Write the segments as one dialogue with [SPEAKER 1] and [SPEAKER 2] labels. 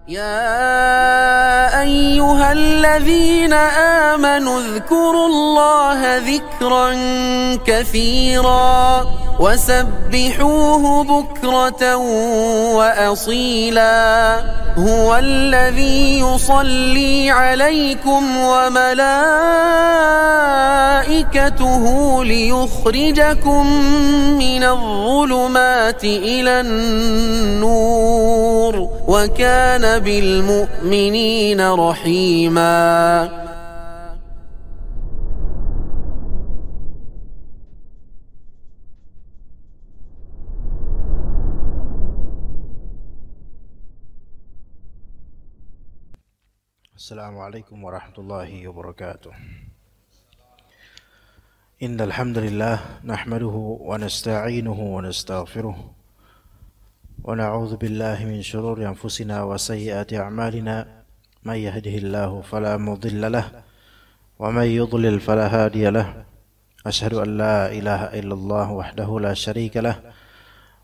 [SPEAKER 1] يا أيها الذين آمنوا اذكروا الله ذكرا كثيرا وسبحوه بكرة وأصيلا هو الذي يصلي عليكم وملائكته ليخرجكم من الظلمات إلى النور وكان بالمؤمنين رحيما.
[SPEAKER 2] السلام عليكم ورحمة الله وبركاته. إن الحمد لله نحمده ونستعينه ونستغفره ونعوذ بالله من شرور أنفسنا وسيئات أعمالنا من يهده الله فلا مضل له ومن يضلل فلا هادي له أشهد أن لا إله إلا الله وحده لا شريك له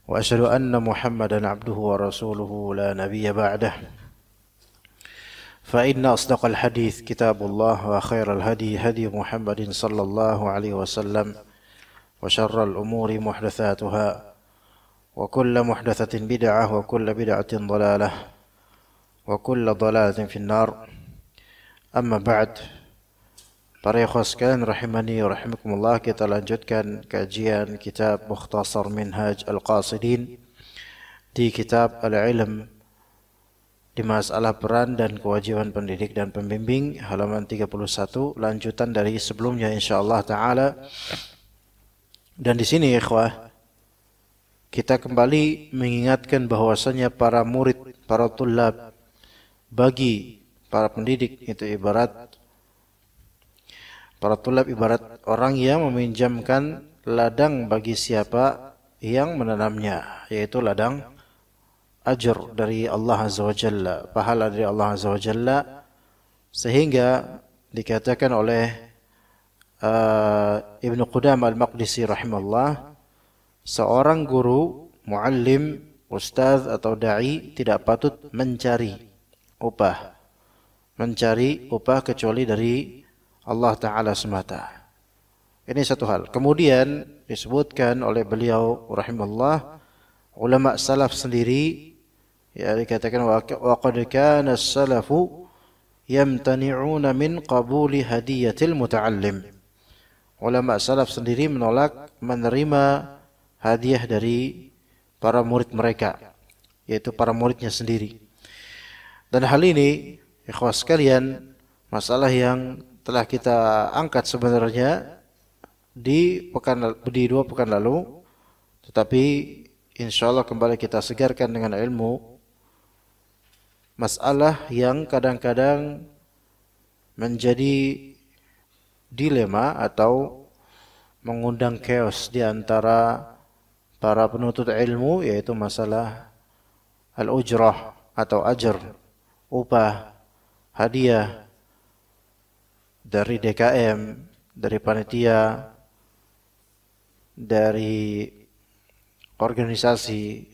[SPEAKER 2] وأشهد أن محمدا عبده ورسوله لا نبي بعده فإن أصدق الحديث كتاب الله وخير الهدي هدي محمد صلى الله عليه وسلم وشر الأمور محدثاتها وكل محدثة بدعة وكل بدعة ضلالة وكل ضلالة في النار. أما بعد, para ikhwah sekalian rahimani wa rahimakumullah, kita lanjutkan kajian kitab Mukhtasar Minhaj Al-Qasidin di kitab Al-Ilm di masalah peran dan kewajiban pendidik dan pembimbing, halaman 31, lanjutan dari sebelumnya insyaallah taala. Dan di sini ikhwah, kita kembali mengingatkan bahwasanya para murid, para tulab, bagi para pendidik itu ibarat para tulab ibarat orang yang meminjamkan ladang bagi siapa yang menanamnya, yaitu ladang ajr dari Allah Azza wa Jalla, pahala dari Allah Azza wa Jalla, sehingga dikatakan oleh Ibnu Qudamah Al-Maqdisi rahimahullah, seorang guru, muallim, ustaz atau dai tidak patut mencari upah kecuali dari Allah Ta'ala semata. Ini satu hal. Kemudian disebutkan oleh beliau rahimahullah, ulama salaf sendiri, ya, dikatakan wa qad kana as-salafu yamtani'una min qabuli hadiyatil muta'allim. Ulama salaf sendiri menolak menerima hadiah dari para murid mereka, yaitu para muridnya sendiri. Dan hal ini, ikhwah sekalian, masalah yang telah kita angkat sebenarnya di 2 pekan lalu, tetapi insyaallah kembali kita segarkan dengan ilmu masalah yang kadang-kadang menjadi dilema atau mengundang chaos di antara para penuntut ilmu, yaitu masalah al-ujrah atau ajr, upah, hadiah dari DKM, dari panitia, dari organisasi,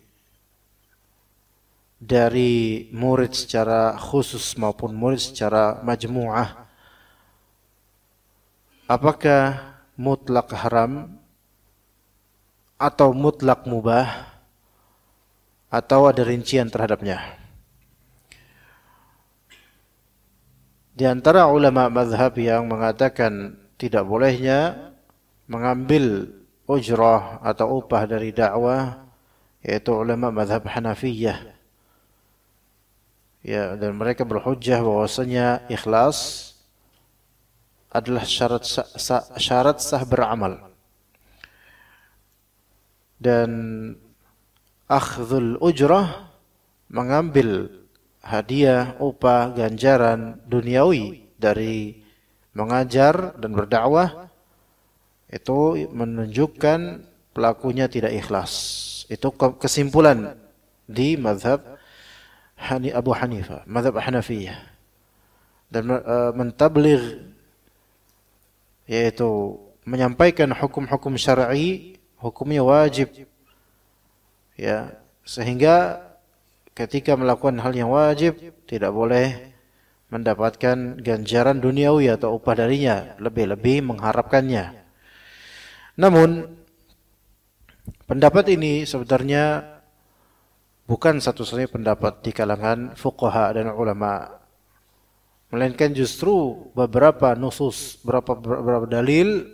[SPEAKER 2] dari murid secara khusus maupun murid secara majmu'ah. Apakah mutlak haram atau mutlak mubah, atau ada rincian terhadapnya? Di antara ulama mazhab yang mengatakan tidak bolehnya mengambil ujrah atau upah dari dakwah, yaitu ulama mazhab Hanafiyah. Ya, dan mereka berhujjah bahwasanya ikhlas adalah syarat sah beramal. Dan akhdhul ujrah, mengambil hadiah, upah, ganjaran duniawi dari mengajar dan berdakwah, itu menunjukkan pelakunya tidak ikhlas. Itu kesimpulan di mazhab Abu Hanifah, mazhab Hanafiyah. Dan mentabligh, yaitu menyampaikan hukum-hukum syar'i, hukumnya wajib, ya, sehingga ketika melakukan hal yang wajib tidak boleh mendapatkan ganjaran duniawi atau upah darinya, lebih-lebih mengharapkannya. Namun pendapat ini sebenarnya bukan satu-satunya pendapat di kalangan fuqaha dan ulama, melainkan justru beberapa nusus, beberapa dalil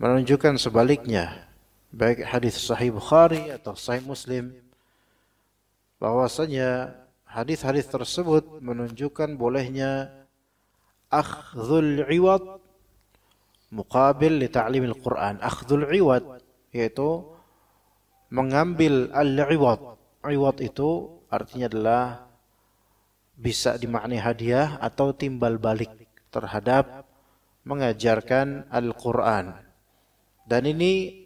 [SPEAKER 2] menunjukkan sebaliknya, baik hadis sahih Bukhari atau sahih Muslim, bahwasanya hadis-hadis tersebut menunjukkan bolehnya akhdhul iwad muqabil li ta'limil Quran. Akhdhul iwad yaitu mengambil al-iwad. Iwad itu artinya adalah bisa dimaknai hadiah atau timbal balik terhadap mengajarkan Al-Quran. Dan ini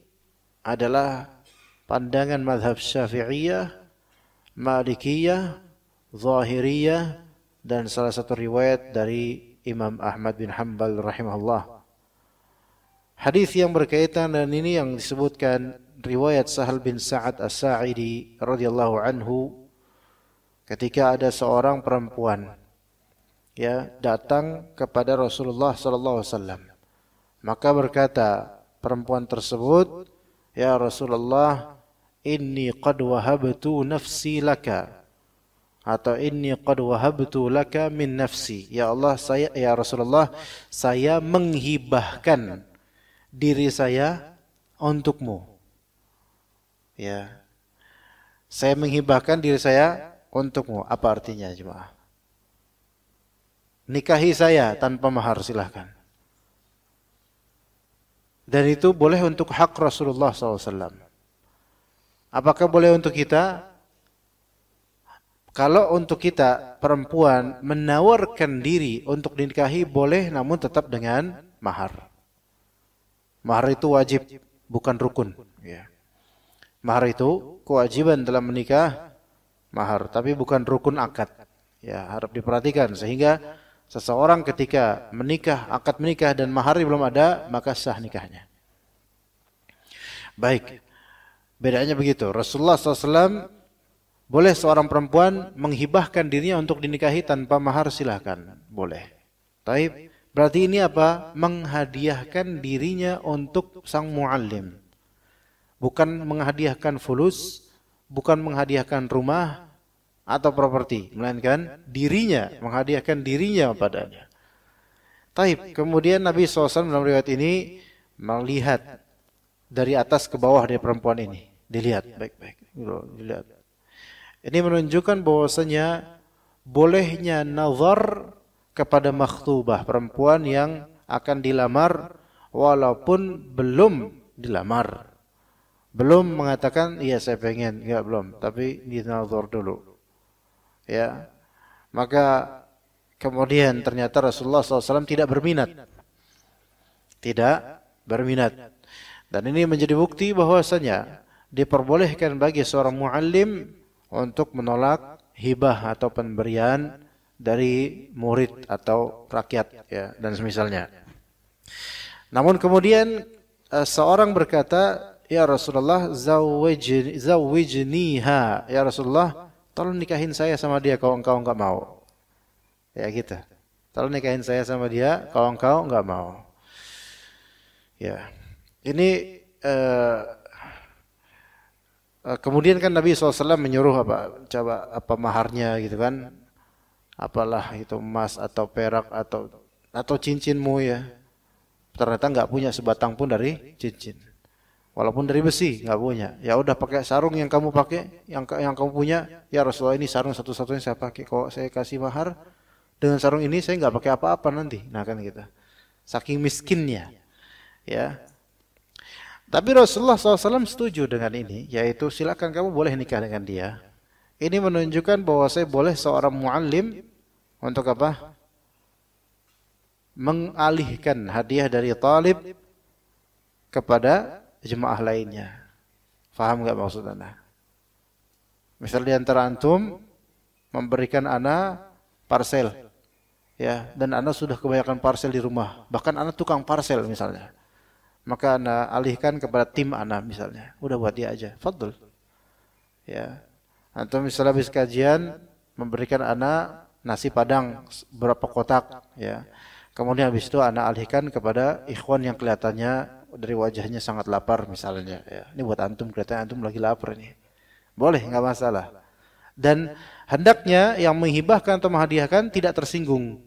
[SPEAKER 2] adalah pandangan mazhab Syafi'iyah, Malikiyah, Zahiriyah, dan salah satu riwayat dari Imam Ahmad bin Hanbal rahimahullah. Hadis yang berkaitan dengan ini yang disebutkan riwayat Sahal bin Sa'ad As-Sa'idi radhiyallahu anhu, ketika ada seorang perempuan datang kepada Rasulullah sallallahu alaihi wasallam, maka berkata perempuan tersebut, "Ya Rasulullah, inni qad wahabtu nafsi laka," atau "inni qad wahabtu laka min nafsi." Ya Allah, ya Rasulullah, saya menghibahkan diri saya untukmu. Ya. Saya menghibahkan diri saya untukmu. Apa artinya, jemaah? Nikahi saya tanpa mahar, silahkan. Dan itu boleh untuk hak Rasulullah SAW. Apakah boleh untuk kita? Kalau untuk kita perempuan menawarkan diri untuk dinikahi boleh, namun tetap dengan mahar. Mahar itu wajib, bukan rukun. Ya. Mahar itu kewajiban dalam menikah, mahar, tapi bukan rukun akad. Ya, harap diperhatikan sehingga seseorang ketika menikah, akad menikah dan mahar belum ada, maka sah nikahnya. Baik, bedanya begitu. Rasulullah SAW boleh seorang perempuan menghibahkan dirinya untuk dinikahi tanpa mahar, silahkan, boleh. Taib, berarti ini apa? Menghadiahkan dirinya untuk sang muallim. Bukan menghadiahkan fulus, bukan menghadiahkan rumah atau properti, melainkan dirinya, menghadiahkan dirinya padanya. Taib, kemudian Nabi SAW dalam riwayat ini melihat dari atas ke bawah dari perempuan ini. Dilihat baik-baik. Dilihat. Ini menunjukkan bahwasanya bolehnya nazar kepada makhtubah, perempuan yang akan dilamar walaupun belum dilamar. Belum mengatakan iya saya pengen, enggak, belum, tapi dinazar dulu. Ya. Maka kemudian ternyata Rasulullah SAW tidak berminat. Tidak berminat. Dan ini menjadi bukti bahwasanya diperbolehkan bagi seorang muallim untuk menolak hibah atau pemberian dari murid atau rakyat, ya, dan semisalnya. Namun kemudian seorang berkata, "Ya Rasulullah, zawwijniha." Ya Rasulullah, tolong nikahin saya sama dia kalau engkau enggak mau. Ya gitu. Tolong nikahin saya sama dia kalau engkau enggak mau. Ya. Ini kemudian kan Nabi SAW menyuruh coba apa maharnya gitu kan. Apalah itu, emas atau perak atau cincinmu, ya. Ternyata enggak punya sebatang pun dari cincin. Walaupun dari besi nggak punya, ya udah pakai sarung yang kamu pakai, yang kamu punya. Ya Rasulullah, ini sarung satu-satunya saya pakai. Kalau saya kasih mahar dengan sarung ini, saya nggak pakai apa-apa nanti. Nah kan gitu, saking miskinnya, ya. Tapi Rasulullah SAW setuju dengan ini, yaitu silakan kamu boleh nikah dengan dia. Ini menunjukkan bahwa saya boleh seorang muallim untuk apa? Mengalihkan hadiah dari talib kepada jemaah lainnya. Faham enggak maksud Anda? Misal di antara antum memberikan Anda parsel, ya, dan Anda sudah kebanyakan parsel di rumah, bahkan Anda tukang parsel misalnya. Maka Anda alihkan kepada tim Anda misalnya. Udah buat dia aja. Fadl. Ya. Atau misalnya habis kajian memberikan anak nasi padang berapa kotak, ya. Kemudian habis itu anak alihkan kepada ikhwan yang kelihatannya dari wajahnya sangat lapar misalnya, ya. Ini buat antum, kelihatannya antum lagi lapar ini. Boleh, nggak masalah. Dan hendaknya yang menghibahkan atau menghadiahkan tidak tersinggung.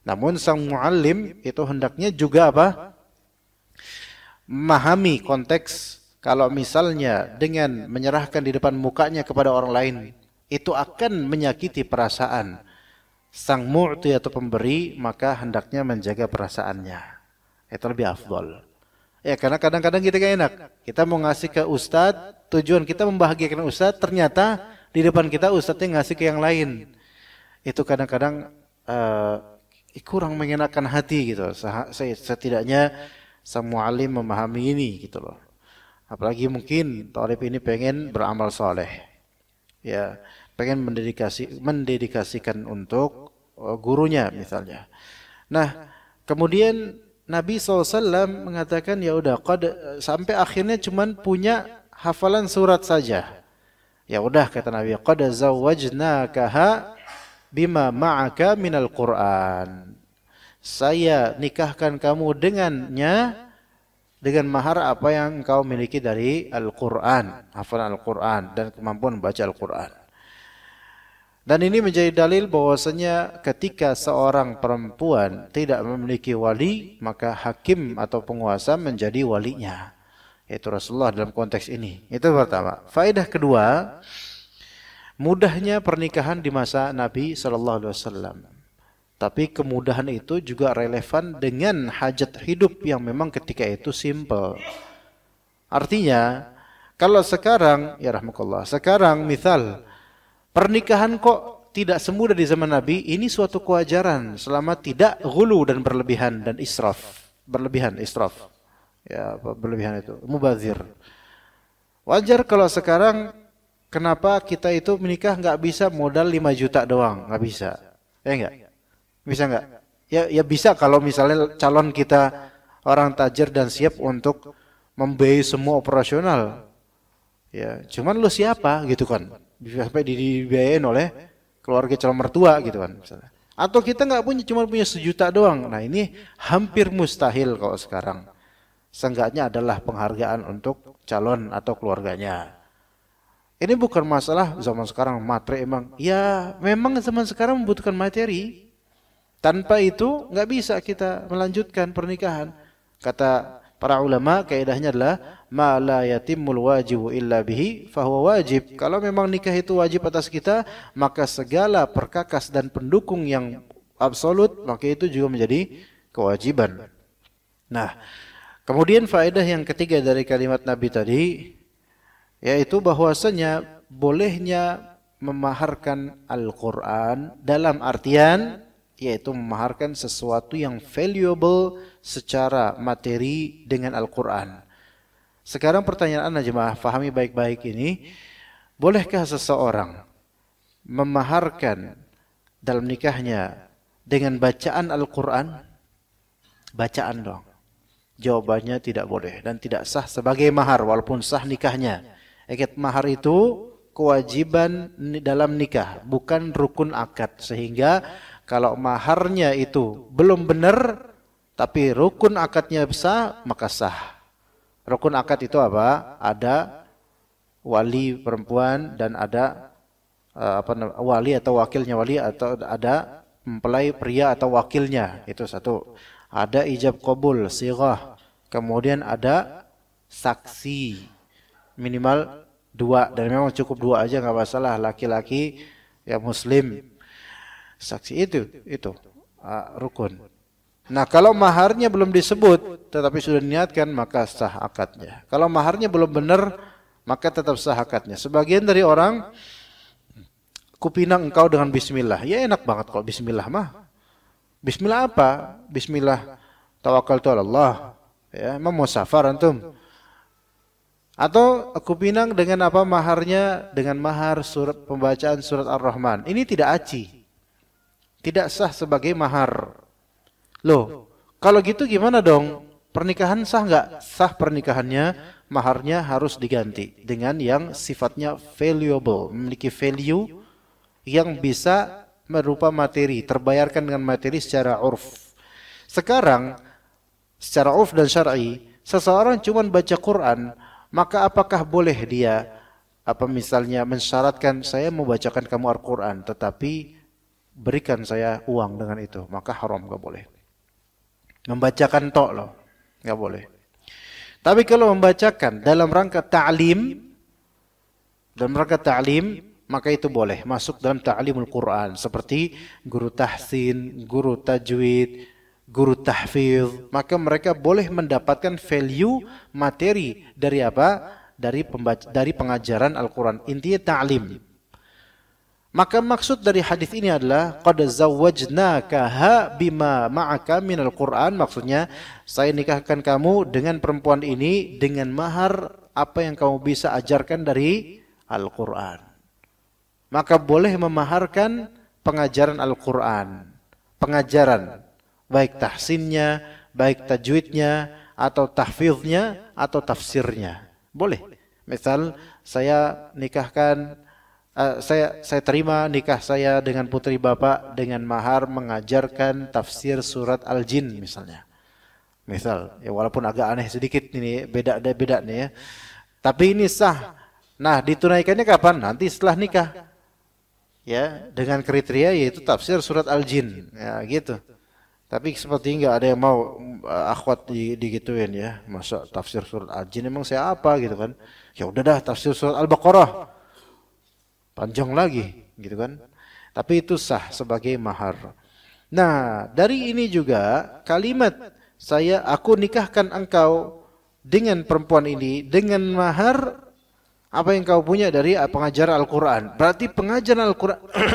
[SPEAKER 2] Namun sang muallim itu hendaknya juga apa? Memahami konteks. Kalau misalnya dengan menyerahkan di depan mukanya kepada orang lain, itu akan menyakiti perasaan sang mu'ti atau pemberi, maka hendaknya menjaga perasaannya. Itu lebih afdol. Ya, karena kadang-kadang kita gak enak. Kita mau ngasih ke ustadz, tujuan kita membahagiakan ustadz, ternyata di depan kita ustadznya ngasih ke yang lain. Itu kadang-kadang kurang mengenakan hati gitu. Setidaknya sang mu'alim memahami ini gitu loh. Apalagi mungkin thalib ini pengen beramal soleh, ya, pengen mendedikasikan untuk gurunya misalnya. Nah, kemudian Nabi SAW mengatakan ya udah, sampai akhirnya cuman punya hafalan surat saja. Ya udah, kata Nabi, qad zawwajnakaha bima ma'aka minal Qur'an. Saya nikahkan kamu dengannya, dengan mahar apa yang engkau miliki dari Al-Quran, hafalan Al-Quran dan kemampuan membaca Al-Quran. Dan ini menjadi dalil bahwasanya ketika seorang perempuan tidak memiliki wali, maka hakim atau penguasa menjadi walinya, yaitu Rasulullah dalam konteks ini. Itu pertama. Faedah kedua, mudahnya pernikahan di masa Nabi SAW. Tapi kemudahan itu juga relevan dengan hajat hidup yang memang ketika itu simple. Artinya, kalau sekarang, ya rahmatullah, sekarang misal pernikahan kok tidak semudah di zaman Nabi, ini suatu kewajaran selama tidak ghulu dan berlebihan dan israf. Berlebihan, israf. Ya, berlebihan itu, mubazir. Wajar kalau sekarang, kenapa kita itu menikah nggak bisa modal 5 juta doang, nggak bisa. Ya enggak? Bisa nggak? Ya bisa kalau misalnya calon kita orang tajir dan siap untuk membiayai semua operasional. Ya, cuman lu siapa gitu kan? Sampai dibiayain oleh keluarga calon mertua gitu kan misalnya. Atau kita nggak punya, cuma punya 1 juta doang. Nah, ini hampir mustahil kalau sekarang. Seenggaknya adalah penghargaan untuk calon atau keluarganya. Ini bukan masalah zaman sekarang materi emang. Ya, memang zaman sekarang membutuhkan materi. Tanpa itu nggak bisa kita melanjutkan pernikahan. Kata para ulama, kaidahnya adalah ma la yatimul wajibu illa bihi fahuwa wajib. Kalau memang nikah itu wajib atas kita, maka segala perkakas dan pendukung yang absolut, maka itu juga menjadi kewajiban. Nah, kemudian faedah yang ketiga dari kalimat Nabi tadi, yaitu bahwasanya bolehnya memaharkan Al-Quran dalam artian yaitu memaharkan sesuatu yang valuable secara materi dengan Al-Quran. Sekarang pertanyaan jemaah, fahami baik-baik ini, bolehkah seseorang memaharkan dalam nikahnya dengan bacaan Al-Quran? Bacaan dong. Jawabannya tidak boleh dan tidak sah sebagai mahar walaupun sah nikahnya. Mahar itu kewajiban dalam nikah, bukan rukun akad, sehingga kalau maharnya itu belum benar, tapi rukun akadnya sah, maka sah. Rukun akad itu apa? Ada wali perempuan dan ada wali atau wakilnya wali, atau ada mempelai pria atau wakilnya. Itu satu. Ada ijab qabul, sighah. Kemudian ada saksi. Minimal 2. Dan memang cukup 2 aja, nggak masalah. Laki-laki yang muslim. Saksi itu rukun. Nah, kalau maharnya belum disebut tetapi sudah diniatkan, maka sah akadnya. Kalau maharnya belum benar, maka tetap sah akadnya. Sebagian dari orang kupinang engkau dengan bismillah. Ya enak banget kalau bismillah mah. Bismillah apa? Bismillah tawakkaltu ala Allah. Ya, emang mau safar antum? Atau kupinang dengan apa maharnya? Dengan mahar surat pembacaan surat Ar-Rahman. Ini tidak aci. Tidak sah sebagai mahar. Loh, kalau gitu gimana dong? Pernikahan sah nggak? Sah pernikahannya, maharnya harus diganti dengan yang sifatnya valuable, memiliki value yang bisa berupa materi, terbayarkan dengan materi secara urf. Sekarang secara urf dan syar'i, seseorang cuma baca Quran, maka apakah boleh dia misalnya mensyaratkan, saya mau bacakan kamu Al-Quran tetapi berikan saya uang dengan itu? Maka haram, gak boleh. Membacakan tok loh, gak boleh. Tapi kalau membacakan dalam rangka ta'lim, maka itu boleh masuk dalam ta'limul Quran, seperti guru tahsin, guru tajwid, guru tahfidz. Maka mereka boleh mendapatkan value materi dari apa? Dari pengajaran Al-Quran. Intinya ta'lim. Maka maksud dari hadis ini adalah qad zawwajnakaha bima ma'aka minal Qur'an, maksudnya saya nikahkan kamu dengan perempuan ini dengan mahar apa yang kamu bisa ajarkan dari Al-Qur'an. Maka boleh memaharkan pengajaran Al-Qur'an, pengajaran baik tahsinnya, baik tajwidnya, atau tahfiznya, atau tafsirnya. Boleh. Misal saya nikahkan, saya terima nikah saya dengan putri bapak dengan mahar mengajarkan tafsir surat Al-Jin misalnya. Misal, ya walaupun agak aneh sedikit ini, beda nih ya. Tapi ini sah. Nah, ditunaikannya kapan? Nanti setelah nikah. Ya, dengan kriteria yaitu tafsir surat Al-Jin. Ya, gitu. Tapi seperti enggak ada yang mau akhwat digituin ya. Masa tafsir surat Al-Jin emang saya apa gitu kan? Ya udah dah tafsir surat Al-Baqarah. Panjang lagi gitu kan. Tapi itu sah sebagai mahar. Nah, dari ini juga kalimat aku nikahkan engkau dengan perempuan ini dengan mahar apa yang kau punya dari pengajaran Al-Quran. Berarti pengajaran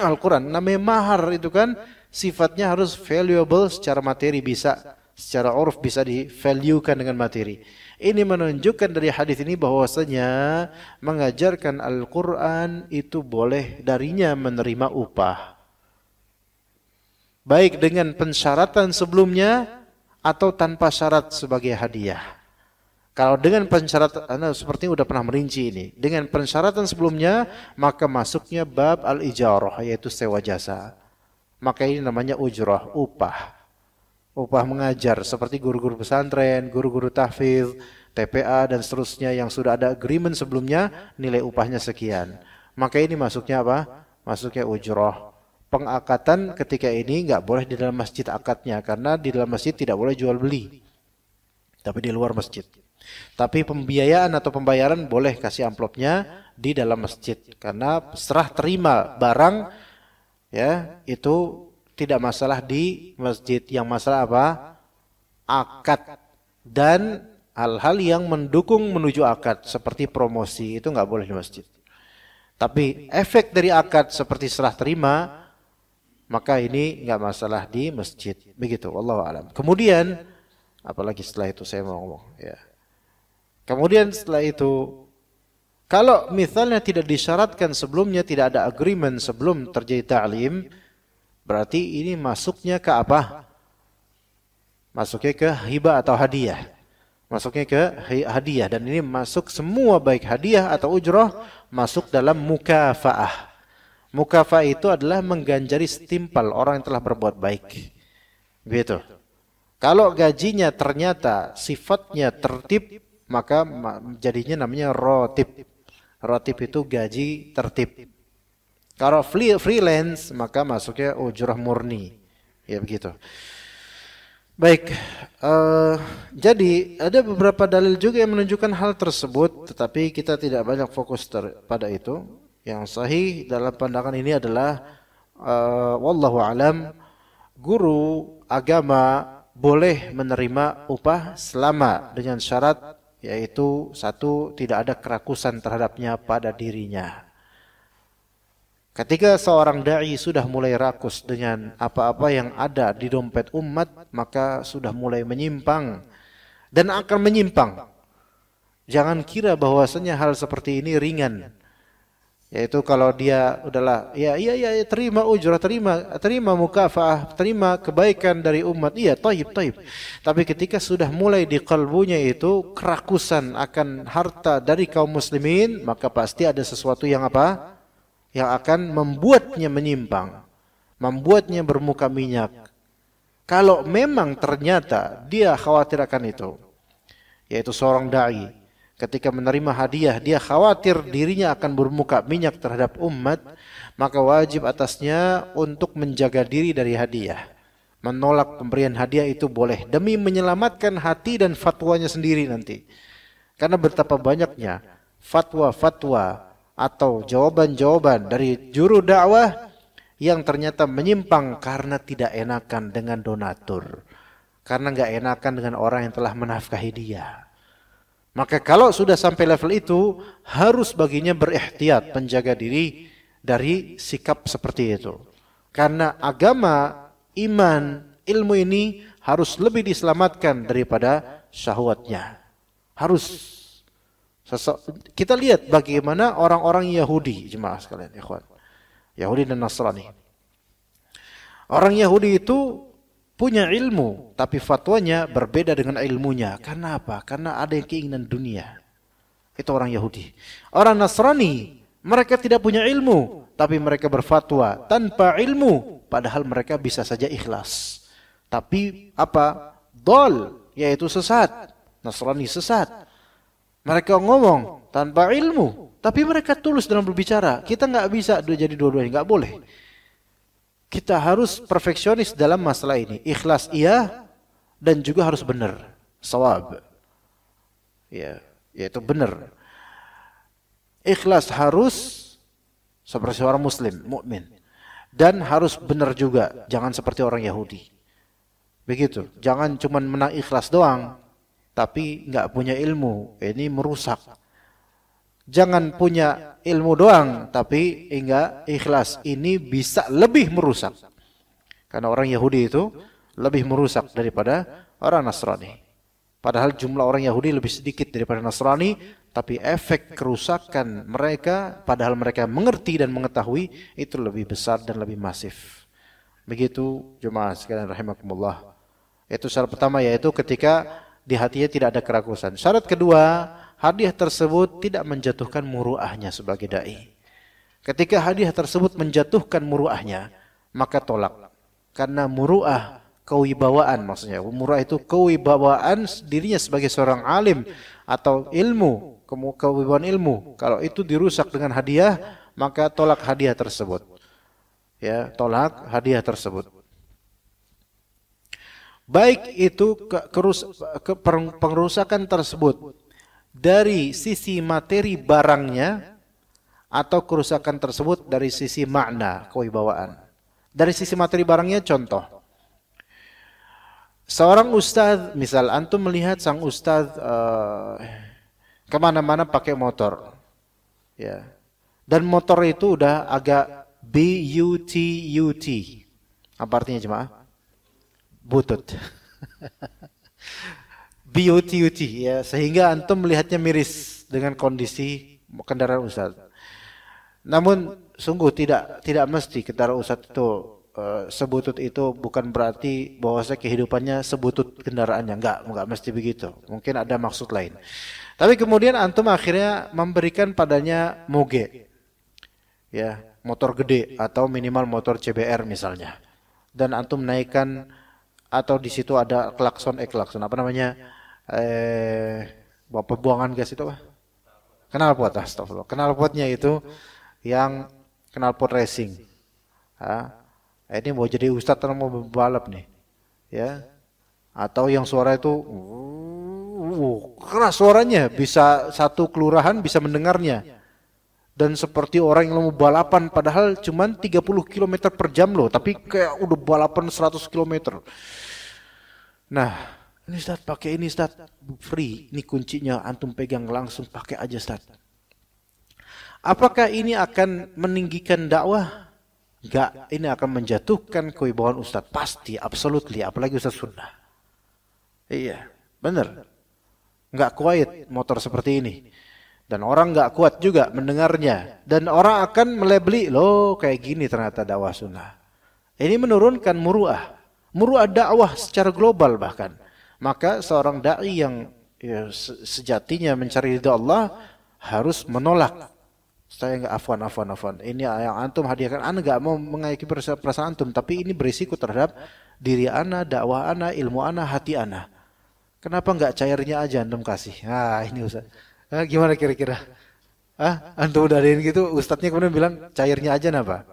[SPEAKER 2] Al-Quran namanya mahar itu kan sifatnya harus valuable secara materi, bisa secara uruf bisa di-valuekan dengan materi. Ini menunjukkan dari hadis ini bahwasanya mengajarkan Al-Quran itu boleh darinya menerima upah. Baik dengan pensyaratan sebelumnya atau tanpa syarat sebagai hadiah. Kalau dengan pensyaratan, seperti udah pernah merinci ini. Dengan pensyaratan sebelumnya, maka masuknya bab al-ijarah, yaitu sewa jasa. Maka ini namanya ujrah, upah. Upah mengajar seperti guru-guru pesantren, guru-guru tahfidz, TPA dan seterusnya yang sudah ada agreement sebelumnya, nilai upahnya sekian. Maka ini masuknya apa? Masuknya ujrah. Pengakatan ketika ini nggak boleh di dalam masjid akadnya, karena di dalam masjid tidak boleh jual beli. Tapi di luar masjid. Tapi pembiayaan atau pembayaran boleh kasih amplopnya di dalam masjid, karena serah terima barang ya itu tidak masalah di masjid. Yang masalah apa? Akad dan hal-hal yang mendukung menuju akad seperti promosi itu nggak boleh di masjid. Tapi efek dari akad seperti serah terima, maka ini nggak masalah di masjid. Begitu, wallahu a'lam. Kemudian apalagi setelah itu saya mau ngomong ya. Kemudian setelah itu, kalau misalnya tidak disyaratkan sebelumnya, tidak ada agreement sebelum terjadi ta'lim, berarti ini masuknya ke apa? Masuknya ke hibah atau hadiah. Masuknya ke hadiah, dan ini masuk semua baik hadiah atau ujrah masuk dalam mukafaah. Mukafaah itu adalah mengganjari setimpal orang yang telah berbuat baik. Begitu. Kalau gajinya ternyata sifatnya tertib, maka jadinya namanya rotib. Rotib itu gaji tertib. Kalau freelance, maka masuknya ujrah murni. Ya begitu. Baik, jadi ada beberapa dalil juga yang menunjukkan hal tersebut, tetapi kita tidak banyak fokus pada itu. Yang sahih dalam pandangan ini adalah wallahu alam, guru agama boleh menerima upah selama dengan syarat, yaitu satu, tidak ada kerakusan terhadapnya pada dirinya. Ketika seorang da'i sudah mulai rakus dengan apa-apa yang ada di dompet umat, maka sudah mulai menyimpang dan akan menyimpang. Jangan kira bahwasanya hal seperti ini ringan. Yaitu kalau dia udahlah, ya terima ujrah, terima mukafaah, terima kebaikan dari umat, iya taib. Tapi ketika sudah mulai di kalbunya itu kerakusan akan harta dari kaum muslimin, maka pasti ada sesuatu yang apa? Yang akan membuatnya menyimpang, membuatnya bermuka minyak. Kalau memang ternyata dia khawatir akan itu, yaitu seorang dai, ketika menerima hadiah, dia khawatir dirinya akan bermuka minyak terhadap umat, maka wajib atasnya untuk menjaga diri dari hadiah. Menolak pemberian hadiah itu boleh, demi menyelamatkan hati dan fatwanya sendiri nanti. Karena betapa banyaknya fatwa-fatwa atau jawaban-jawaban dari juru dakwah yang ternyata menyimpang karena tidak enakan dengan donatur. Karena nggak enakan dengan orang yang telah menafkahi dia. Maka kalau sudah sampai level itu, harus baginya berihtiyat, menjaga diri dari sikap seperti itu. Karena agama, iman, ilmu ini harus lebih diselamatkan daripada syahwatnya. Harus. Kita lihat bagaimana orang-orang Yahudi, jemaah sekalian, ikhwan. Yahudi dan Nasrani. Orang Yahudi itu punya ilmu, tapi fatwanya berbeda dengan ilmunya. Karena apa? Karena ada yang keinginan dunia. Itu orang Yahudi. Orang Nasrani, mereka tidak punya ilmu, tapi mereka berfatwa tanpa ilmu, padahal mereka bisa saja ikhlas. Tapi apa? Dol, yaitu sesat. Nasrani sesat. Mereka ngomong tanpa ilmu, tapi mereka tulus dalam berbicara. Kita nggak bisa jadi dua-duanya, nggak boleh. Kita harus perfeksionis dalam masalah ini. Ikhlas iya, dan juga harus benar. Shawab. Ya, yaitu benar. Ikhlas harus seperti seorang muslim, mukmin. Dan harus benar juga, jangan seperti orang Yahudi. Begitu. Jangan cuma menang ikhlas doang, tapi nggak punya ilmu. Ini merusak. Jangan punya ilmu doang, tapi enggak ikhlas. Ini bisa lebih merusak. Karena orang Yahudi itu lebih merusak daripada orang Nasrani. Padahal jumlah orang Yahudi lebih sedikit daripada Nasrani, tapi efek kerusakan mereka, padahal mereka mengerti dan mengetahui, itu lebih besar dan lebih masif. Begitu jemaah sekalian rahimakumullah. Itu syarat pertama, yaitu ketika di hatinya tidak ada kerakusan. Syarat kedua, hadiah tersebut tidak menjatuhkan muruahnya sebagai dai. Ketika hadiah tersebut menjatuhkan muruahnya, maka tolak. Karena muruah, kewibawaan maksudnya. Muruah itu kewibawaan dirinya sebagai seorang alim atau ilmu, kewibawaan ilmu. Kalau itu dirusak dengan hadiah, maka tolak hadiah tersebut. Ya, tolak hadiah tersebut. Baik itu pengerusakan tersebut dari sisi materi barangnya, atau kerusakan tersebut dari sisi makna kewibawaan. Dari sisi materi barangnya, contoh, seorang ustadz, misal antum melihat sang ustadz kemana-mana pakai motor, ya, dan motor itu udah agak BUTUT. Apa artinya jemaah? Butut. BUTUT, ya, sehingga antum melihatnya miris dengan kondisi kendaraan ustaz. Namun sungguh tidak mesti kendaraan ustaz itu sebutut itu bukan berarti bahwasanya kehidupannya sebutut kendaraannya, enggak mesti begitu. Mungkin ada maksud lain. Tapi kemudian antum akhirnya memberikan padanya moge, ya, motor gede atau minimal motor CBR misalnya, dan antum naikkan, atau di situ ada klakson apa namanya, pembuangan gas itu apa? Knalpot, astagfirullah. Knalpotnya itu yang knalpot racing. Ini mau jadi ustadz atau mau balap nih, ya? Atau yang suara itu keras suaranya, bisa satu kelurahan bisa mendengarnya. Dan seperti orang yang mau balapan, padahal cuman 30 km per jam loh, tapi kayak udah balapan 100 km. Nah, ini Ustaz, pakai ini Ustaz, free, ini kuncinya, antum pegang langsung, pakai aja Ustaz. Apakah ini akan meninggikan dakwah? Enggak, ini akan menjatuhkan kewibawaan Ustaz, pasti, absolutely, apalagi Ustaz sunnah. Iya, benar. Enggak quiet motor seperti ini. Dan orang nggak kuat juga mendengarnya. Dan orang akan melebeli, loh kayak gini ternyata dakwah sunnah. Ini menurunkan muru'ah. Muru'ah dakwah secara global bahkan. Maka seorang da'i yang sejatinya mencari ridha Allah harus menolak. Saya nggak afwan. Ini yang antum hadiahkan, ana nggak mau mengayomi perasaan antum, tapi ini berisiko terhadap diri ana, dakwah ana, ilmu ana, hati ana. Kenapa nggak cairnya aja antum kasih? Nah ini Ustaz. Gimana kira-kira? Antum udahin gitu, ustadznya kemudian bilang cairnya aja napa?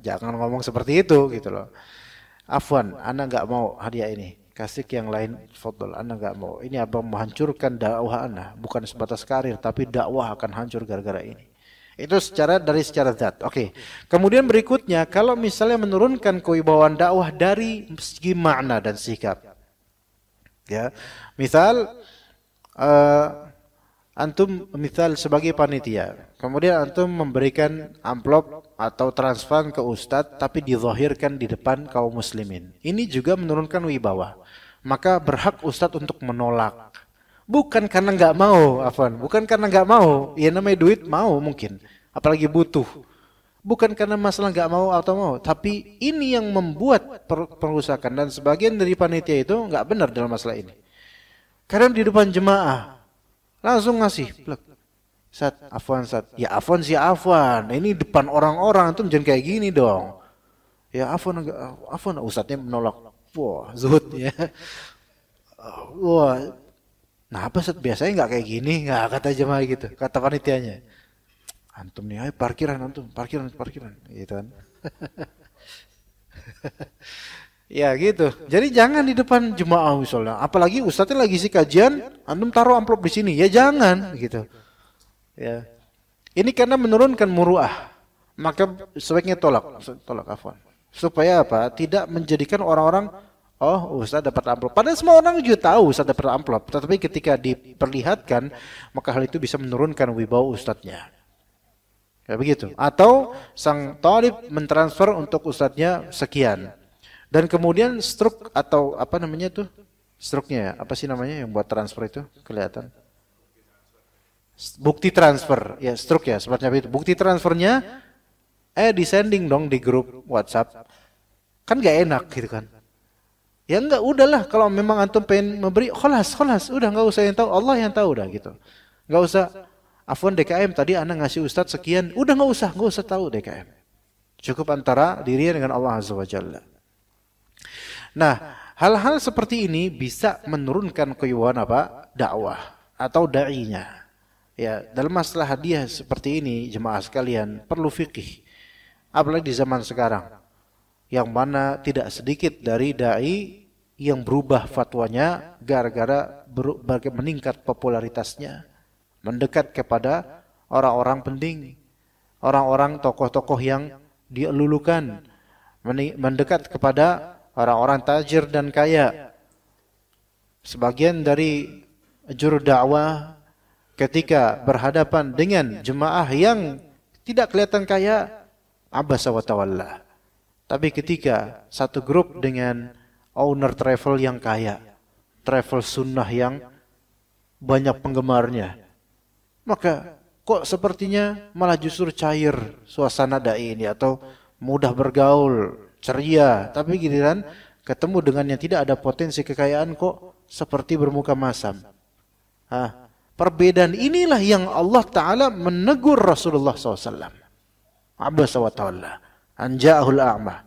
[SPEAKER 2] Jangan ngomong seperti itu gitu loh. Afwan, ana nggak mau hadiah ini. Kasih ke yang lain, fadl. Ana nggak mau. Ini abang menghancurkan dakwah ana, bukan sebatas karir, tapi dakwah akan hancur gara-gara ini. Itu dari secara zat. Oke. Kemudian berikutnya, kalau misalnya menurunkan kewibawaan dakwah dari segi makna dan sikap. Ya. Misal antum sebagai panitia, kemudian antum memberikan amplop atau transfer ke ustadz, tapi dizahirkan di depan kaum muslimin. Ini juga menurunkan wibawa. Maka berhak ustadz untuk menolak. Bukan karena nggak mau, Afwan. Bukan karena nggak mau. Ya namanya duit mau mungkin, apalagi butuh. Bukan karena masalah nggak mau atau mau, tapi ini yang membuat perusakan, dan sebagian dari panitia itu nggak benar dalam masalah ini. Karena di depan jemaah langsung ngasih, Sat, afwan Sat. Ya afwan sih afwan. Ini depan orang-orang tuh jangan kayak gini dong. Ya afwan ustadznya menolak. Wah, zuhud ya. Wah. Nah, apa Sat biasanya enggak kayak gini? Enggak, kata jemaah gitu. Kata panitianya. Antum nih, ayo parkiran antum, parkiran gitu kan. Ya gitu. Jadi jangan di depan jemaah misalnya. Apalagi ustadznya lagi sih kajian, antum taruh amplop di sini. Ya jangan gitu. Ya. Ini karena menurunkan muru'ah. Maka sebaiknya tolak afwan. Supaya apa? Tidak menjadikan orang-orang, oh ustaz dapat amplop. Padahal semua orang juga tahu ustaz dapat amplop. Tetapi ketika diperlihatkan, maka hal itu bisa menurunkan wibawa ustadznya. Ya begitu. Atau sang talib mentransfer untuk ustadznya sekian. Dan kemudian struk atau apa namanya tuh? Struknya ya? Apa sih namanya yang buat transfer itu? Kelihatan. Bukti transfer. Ya, struk ya, sepertinya itu. Bukti transfernya di-sending dong di grup WhatsApp. Kan gak enak gitu kan. Ya enggak, udahlah kalau memang antum pengen memberi, kholas, udah enggak usah yang tahu, Allah yang tahu udah gitu. Enggak usah afwan DKM tadi ana ngasih ustadz sekian, udah enggak usah tahu DKM. Cukup antara dirinya dengan Allah Azza wa Jalla. Nah, hal-hal seperti ini bisa menurunkan kewibawaan apa? Dakwah atau da'inya. Ya, dalam masalah hadiah seperti ini, jemaah sekalian, perlu fikih. Apalagi di zaman sekarang, yang mana tidak sedikit dari da'i yang berubah fatwanya gara-gara meningkat popularitasnya, mendekat kepada orang-orang penting, orang-orang tokoh-tokoh yang dielulukan, mendekat kepada orang-orang tajir dan kaya. Sebagian dari juru dakwah ketika berhadapan dengan jemaah yang tidak kelihatan kaya, abasa wa tawalla. Tapi ketika satu grup dengan owner travel yang kaya, travel sunnah yang banyak penggemarnya, maka kok sepertinya malah justru cair suasana dai ini, atau mudah bergaul, ceria, tapi giliran ketemu dengan yang tidak ada potensi kekayaan kok seperti bermuka masam. Perbedaan inilah yang Allah Ta'ala menegur Rasulullah SAW. Abasa wa tawalla anja'ahul a'ma.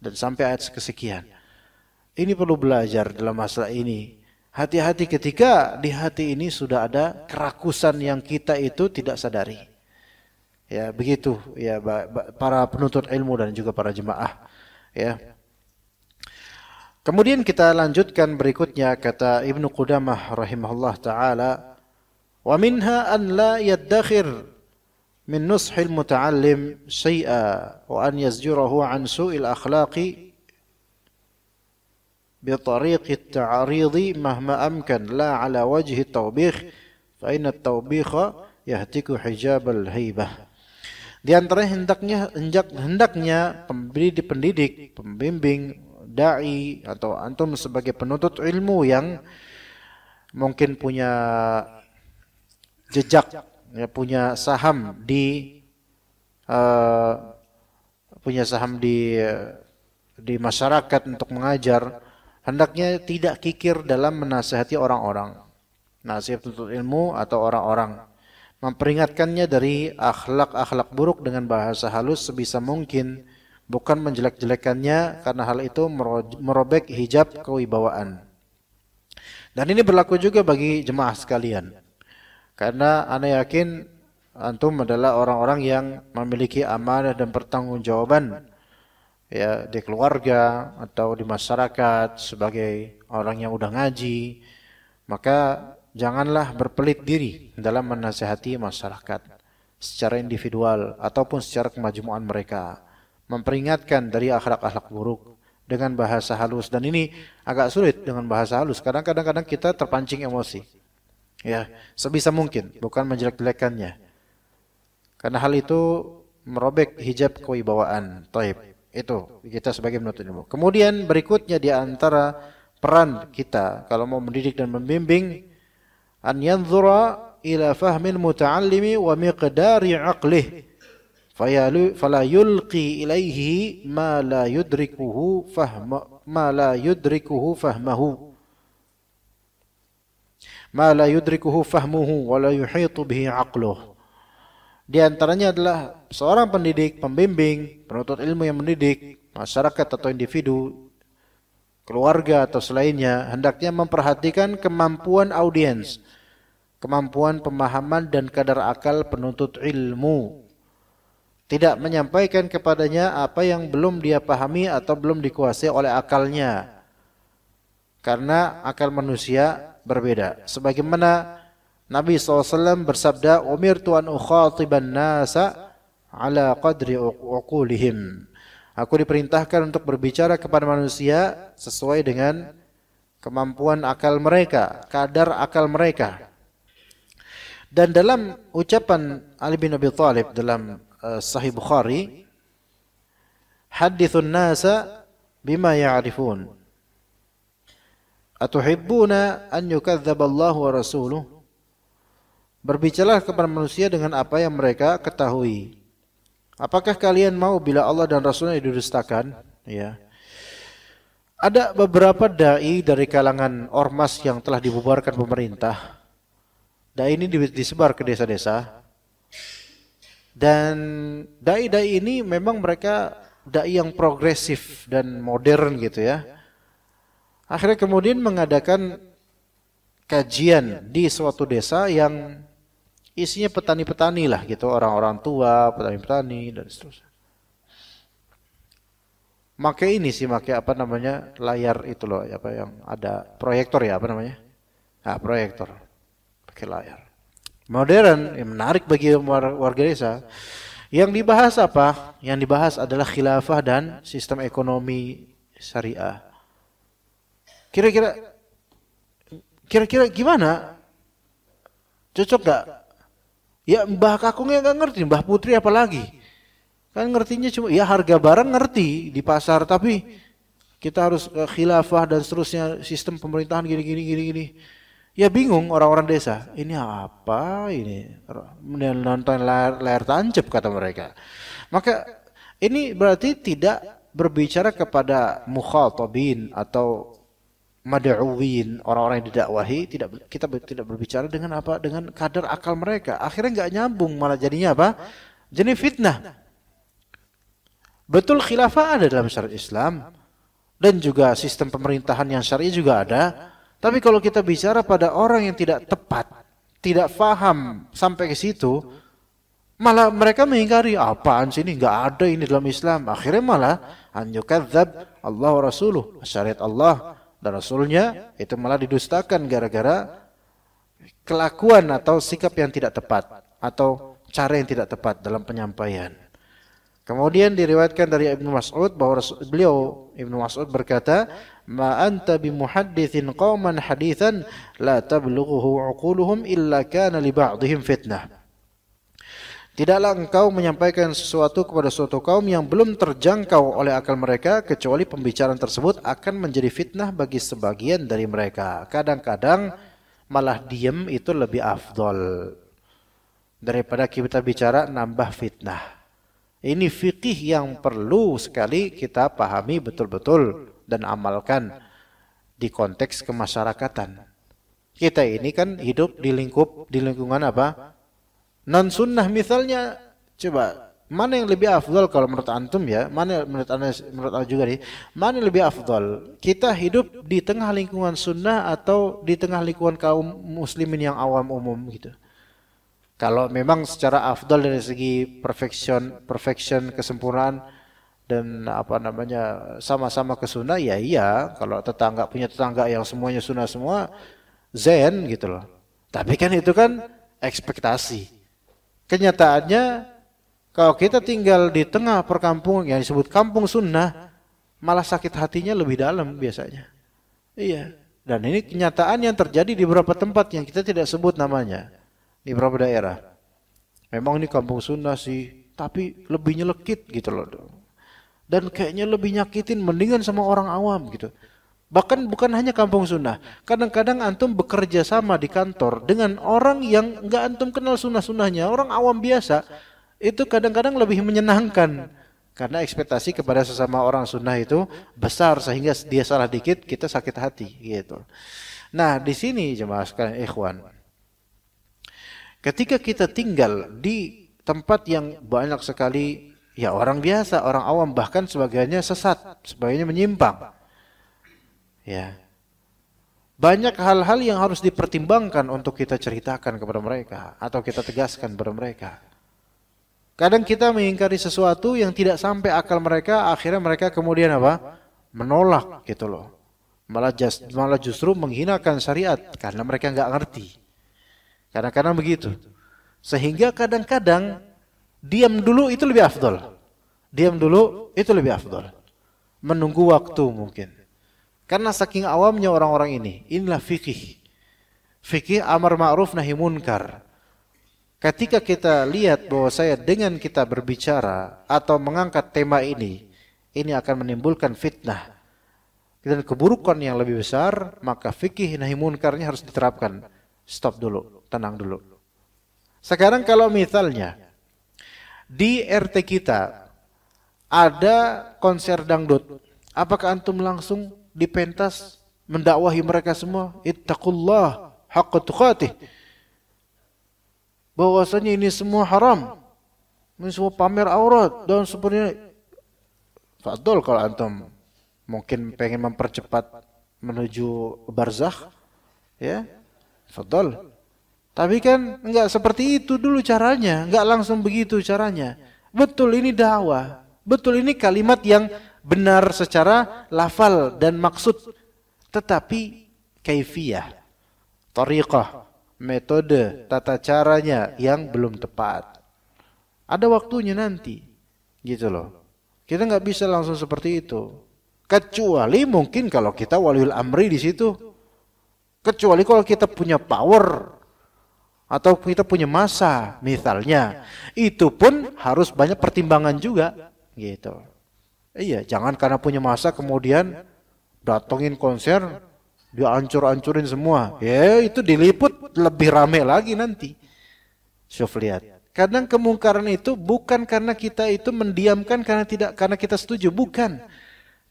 [SPEAKER 2] Dan sampai ayat kesekian. Ini perlu belajar dalam masalah ini. Hati-hati ketika di hati ini sudah ada kerakusan yang kita itu tidak sadari. Ya begitu ya para penuntut ilmu dan juga para jemaah. Ya. Kemudian kita lanjutkan berikutnya, kata Ibnu Qudamah rahimahullah ta'ala. ومنها أن لا يدخر من نصح المتعلم شيئا وأن يزجره عن سوء الأخلاق بطريق التعريض مهما أمكن لا على وجه التوبيخ فإن التوبيخ يهتك حجاب الهيبة. Di antara hendaknya pendidik, pembimbing, dai atau antum sebagai penuntut ilmu yang mungkin punya jejak, ya, punya saham di masyarakat untuk mengajar, hendaknya tidak kikir dalam menasihati orang-orang, nasihat untuk ilmu atau orang-orang, memperingatkannya dari akhlak-akhlak buruk dengan bahasa halus sebisa mungkin, bukan menjelek-jelekannya, karena hal itu merobek hijab kewibawaan. Dan ini berlaku juga bagi jemaah sekalian, karena ana yakin antum adalah orang-orang yang memiliki amanah dan pertanggungjawaban, ya, di keluarga atau di masyarakat sebagai orang yang udah ngaji. Maka janganlah berpelit diri dalam menasihati masyarakat secara individual ataupun secara kemajmuan mereka, memperingatkan dari akhlak-akhlak buruk dengan bahasa halus. Dan ini agak sulit dengan bahasa halus, kadang-kadang kita terpancing emosi, ya, sebisa mungkin bukan menjelek-jelekannya, karena hal itu merobek hijab kewibawaan. Taib, itu kita sebagai penuntut ilmu. Kemudian berikutnya di antara peran kita kalau mau mendidik dan membimbing, an yanzura ila fahmil muta'allimi wa miqdari aqlih fala yulqi ilaihi ma la yudrikuhu fahmahu wa la yuhitu bihi aqluh. Di antaranya adalah seorang pendidik, pembimbing, penuntut ilmu yang mendidik masyarakat atau individu, keluarga atau selainnya, hendaknya memperhatikan kemampuan audiens, kemampuan pemahaman dan kadar akal penuntut ilmu. Tidak menyampaikan kepadanya apa yang belum dia pahami atau belum dikuasai oleh akalnya, karena akal manusia berbeda. Sebagaimana Nabi SAW bersabda, umirtu an ukhatiban nasa ala qadri uqulihim. Aku diperintahkan untuk berbicara kepada manusia sesuai dengan kemampuan akal mereka, kadar akal mereka. Dan dalam ucapan Ali bin Abi Thalib dalam Sahih Bukhari, hadithun nasa bima ya'rifun, atuhibbuna an yukadzdzaba Allah wa rasuluh. Berbicaralah kepada manusia dengan apa yang mereka ketahui. Apakah kalian mau bila Allah dan Rasulnya didustakan? Ya. Ada beberapa dai dari kalangan ormas yang telah dibubarkan pemerintah. Dai ini disebar ke desa-desa. Dan dai-dai ini memang mereka dai yang progresif dan modern gitu ya. Akhirnya kemudian mengadakan kajian di suatu desa yang isinya petani-petani lah gitu, orang-orang tua, petani-petani dan seterusnya. Pakai ini sih, pakai apa namanya, layar itu loh, apa yang ada proyektor ya, apa namanya? Nah, proyektor. Pakai layar. Modern, yang menarik bagi warga desa. Yang dibahas apa? Yang dibahas adalah khilafah dan sistem ekonomi syariah. Kira-kira gimana? Cocok gak? Ya Mbah Kakungnya gak ngerti, Mbah Putri apalagi. Kan ngertinya cuma ya harga barang ngerti di pasar, tapi kita harus khilafah dan seterusnya, sistem pemerintahan gini. Ya bingung orang-orang desa. Ini apa ini? Nonton layar tancap kata mereka. Maka ini berarti tidak berbicara kepada mukhatabin atau mad'uwin, orang-orang yang didakwahi. Kita tidak berbicara dengan apa, dengan kadar akal mereka. Akhirnya nggak nyambung, malah jadinya apa? Jadi fitnah. Betul khilafah ada dalam syariat Islam dan juga sistem pemerintahan yang syar'i juga ada. Tapi kalau kita bicara pada orang yang tidak tepat, tidak faham sampai ke situ, malah mereka mengingkari, apaan sih ini, nggak ada ini dalam Islam. Akhirnya malah an yukadzdzab Allah wa rasuluh, syariat Allah dan Rasulnya itu malah didustakan gara-gara kelakuan atau sikap yang tidak tepat atau cara yang tidak tepat dalam penyampaian. Kemudian diriwayatkan dari Ibnu Mas'ud bahwa Ibnu Mas'ud berkata, "Ma anta bimuhadditsin qauman haditsan la tablughuhu 'uquluhum illa kana li ba'dihim fitnah." Tidaklah engkau menyampaikan sesuatu kepada suatu kaum yang belum terjangkau oleh akal mereka, kecuali pembicaraan tersebut akan menjadi fitnah bagi sebagian dari mereka. Kadang-kadang malah diam itu lebih afdol. daripada kita bicara nambah fitnah. Ini fikih yang perlu sekali kita pahami betul-betul dan amalkan di konteks kemasyarakatan. Kita ini kan hidup di lingkungan apa? Non sunnah misalnya. Coba mana yang lebih afdal kalau menurut antum ya? Mana menurut anda juga nih? Mana yang lebih afdal? Kita hidup di tengah lingkungan sunnah atau di tengah lingkungan kaum muslimin yang awam umum gitu? Kalau memang secara afdal dari segi perfection kesempurnaan dan apa namanya sama-sama ke sunnah, ya iya. Kalau tetangga punya tetangga yang semuanya sunnah semua, zen gitu loh. Tapi kan itu kan ekspektasi. Kenyataannya kalau kita tinggal di tengah perkampungan yang disebut kampung sunnah, malah sakit hatinya lebih dalam biasanya. Iya. Dan ini kenyataan yang terjadi di beberapa tempat yang kita tidak sebut namanya. Di beberapa daerah. Memang ini kampung sunnah sih, tapi lebih nyelekit gitu loh. Dan kayaknya lebih nyakitin mendingan sama orang awam gitu. Bahkan bukan hanya kampung sunnah. Kadang-kadang antum bekerja sama di kantor dengan orang yang enggak antum kenal sunnah-sunnahnya, orang awam biasa. Itu kadang-kadang lebih menyenangkan. Karena ekspektasi kepada sesama orang sunnah itu besar sehingga dia salah dikit kita sakit hati gitu. Nah, di sini jemaah sekalian ikhwan, ketika kita tinggal di tempat yang banyak sekali ya orang biasa, orang awam, bahkan sebagiannya sesat, sebagiannya menyimpang. Ya. Banyak hal-hal yang harus dipertimbangkan untuk kita ceritakan kepada mereka atau kita tegaskan kepada mereka. Kadang kita mengingkari sesuatu yang tidak sampai akal mereka, akhirnya mereka kemudian apa? Menolak gitu loh. Malah justru menghinakan syariat karena mereka nggak ngerti. Kadang-kadang begitu. Sehingga kadang-kadang diam dulu itu lebih afdol. Diam dulu itu lebih afdol. Menunggu waktu mungkin. Karena saking awamnya orang-orang ini. Inilah fikih. Fikih amar ma'ruf nahi munkar. Ketika kita lihat bahwa saya dengan kita berbicara atau mengangkat tema ini akan menimbulkan fitnah dan keburukan yang lebih besar, maka fikih nahi munkarnya harus diterapkan. Stop dulu, tenang dulu. Sekarang kalau misalnya di RT kita ada konser dangdut, apakah antum langsung dipentas mendakwahi mereka semua? Ittaqullah haqqa tuqatih. Bahwasanya ini semua haram. Ini semua pamer aurat dan seperti fadol kalau antum mungkin pengen mempercepat menuju barzakh, ya. Fadol. Tapi kan enggak seperti itu dulu caranya, enggak langsung begitu caranya. Betul ini dakwah, betul ini kalimat yang benar secara lafal dan maksud, tetapi kaifiyah, tariqah, metode, tata caranya yang belum tepat. Ada waktunya nanti, gitu loh. Kita enggak bisa langsung seperti itu. Kecuali mungkin kalau kita waliul amri di situ. Kecuali kalau kita punya power atau kita punya masa misalnya, itu pun harus banyak pertimbangan juga gitu. Iya, jangan karena punya masa kemudian datengin konser dia hancur-hancurin semua. Ya itu diliput lebih rame lagi nanti. Syuf lihat. Kadang kemungkaran itu bukan karena kita itu mendiamkan karena kita setuju, bukan.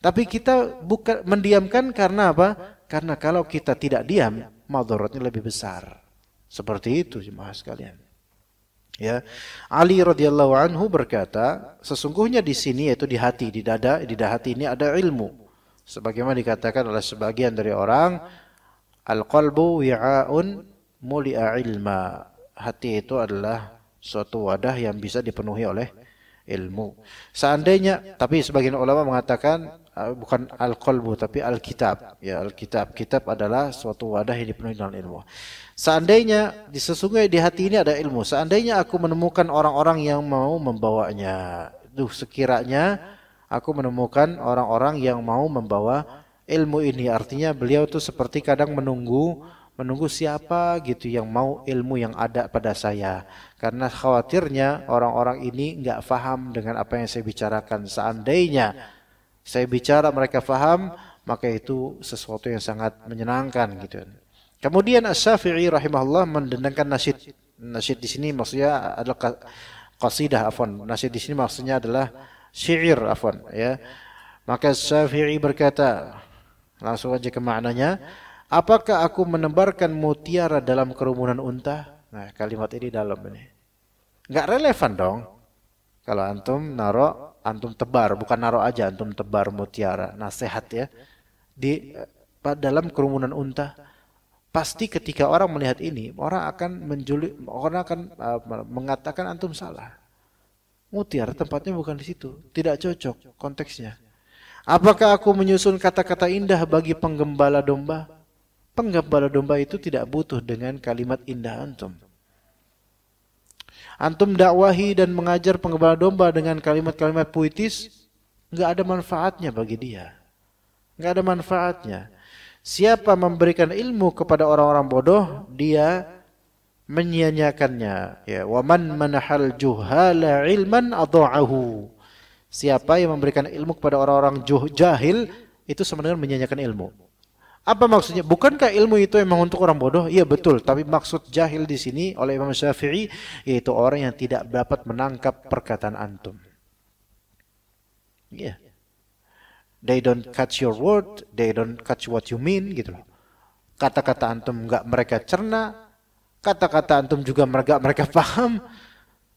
[SPEAKER 2] Tapi kita bukan mendiamkan karena apa? Karena kalau kita tidak diam, madaratnya lebih besar. Seperti itu jemaah sekalian. Ya, Ali radhiyallahu anhu berkata, sesungguhnya di sini yaitu di hati, di dada, di hati ini ada ilmu. Sebagaimana dikatakan oleh sebagian dari orang, al-qalbu wi'aun muli'a ilma. Hati itu adalah suatu wadah yang bisa dipenuhi oleh ilmu. Seandainya, tapi sebagian ulama mengatakan bukan al-qalbu tapi al-kitab. Ya, al-kitab. Kitab adalah suatu wadah yang dipenuhi dengan ilmu. Seandainya sesungguhnya di hati ini ada ilmu, seandainya aku menemukan orang-orang yang mau membawanya. Sekiranya aku menemukan orang-orang yang mau membawa ilmu ini. Artinya beliau tuh seperti kadang menunggu siapa gitu yang mau ilmu yang ada pada saya. Karena khawatirnya orang-orang ini enggak faham dengan apa yang saya bicarakan. Seandainya saya bicara mereka faham, maka itu sesuatu yang sangat menyenangkan gitu. Kemudian Asy-Syafi'i rahimahullah mendendangkan nasyid Nasyid di sini maksudnya adalah qasidah, afwan. Nasyid di sini maksudnya adalah syair, afwan, ya. Maka Syafi'i berkata, langsung aja ke maknanya, apakah aku menebarkan mutiara dalam kerumunan unta? Nah, kalimat ini dalam ini. Enggak relevan dong. Kalau antum naro, antum tebar, bukan naro aja, antum tebar mutiara. Nasihat ya. Di dalam kerumunan unta. Pasti ketika orang melihat ini, orang akan mengatakan antum salah. Mutiara tempatnya bukan di situ, tidak cocok konteksnya. Apakah aku menyusun kata-kata indah bagi penggembala domba? Penggembala domba itu tidak butuh dengan kalimat indah antum. Antum dakwahi dan mengajar penggembala domba dengan kalimat-kalimat puitis, nggak ada manfaatnya bagi dia. Nggak ada manfaatnya. Siapa memberikan ilmu kepada orang-orang bodoh, dia menyia-nyiakannya. Ya, wa man manahal juhala ilman adha'ahu. Siapa yang memberikan ilmu kepada orang-orang jahil, itu sebenarnya menyia-nyiakan ilmu. Apa maksudnya? Bukankah ilmu itu memang untuk orang bodoh? Iya betul, tapi maksud jahil di sini oleh Imam Syafi'i yaitu orang yang tidak dapat menangkap perkataan antum. Iya. Yeah. They don't catch your word, they don't catch what you mean gitu loh. Kata-kata antum enggak mereka cerna, kata-kata antum juga mereka paham,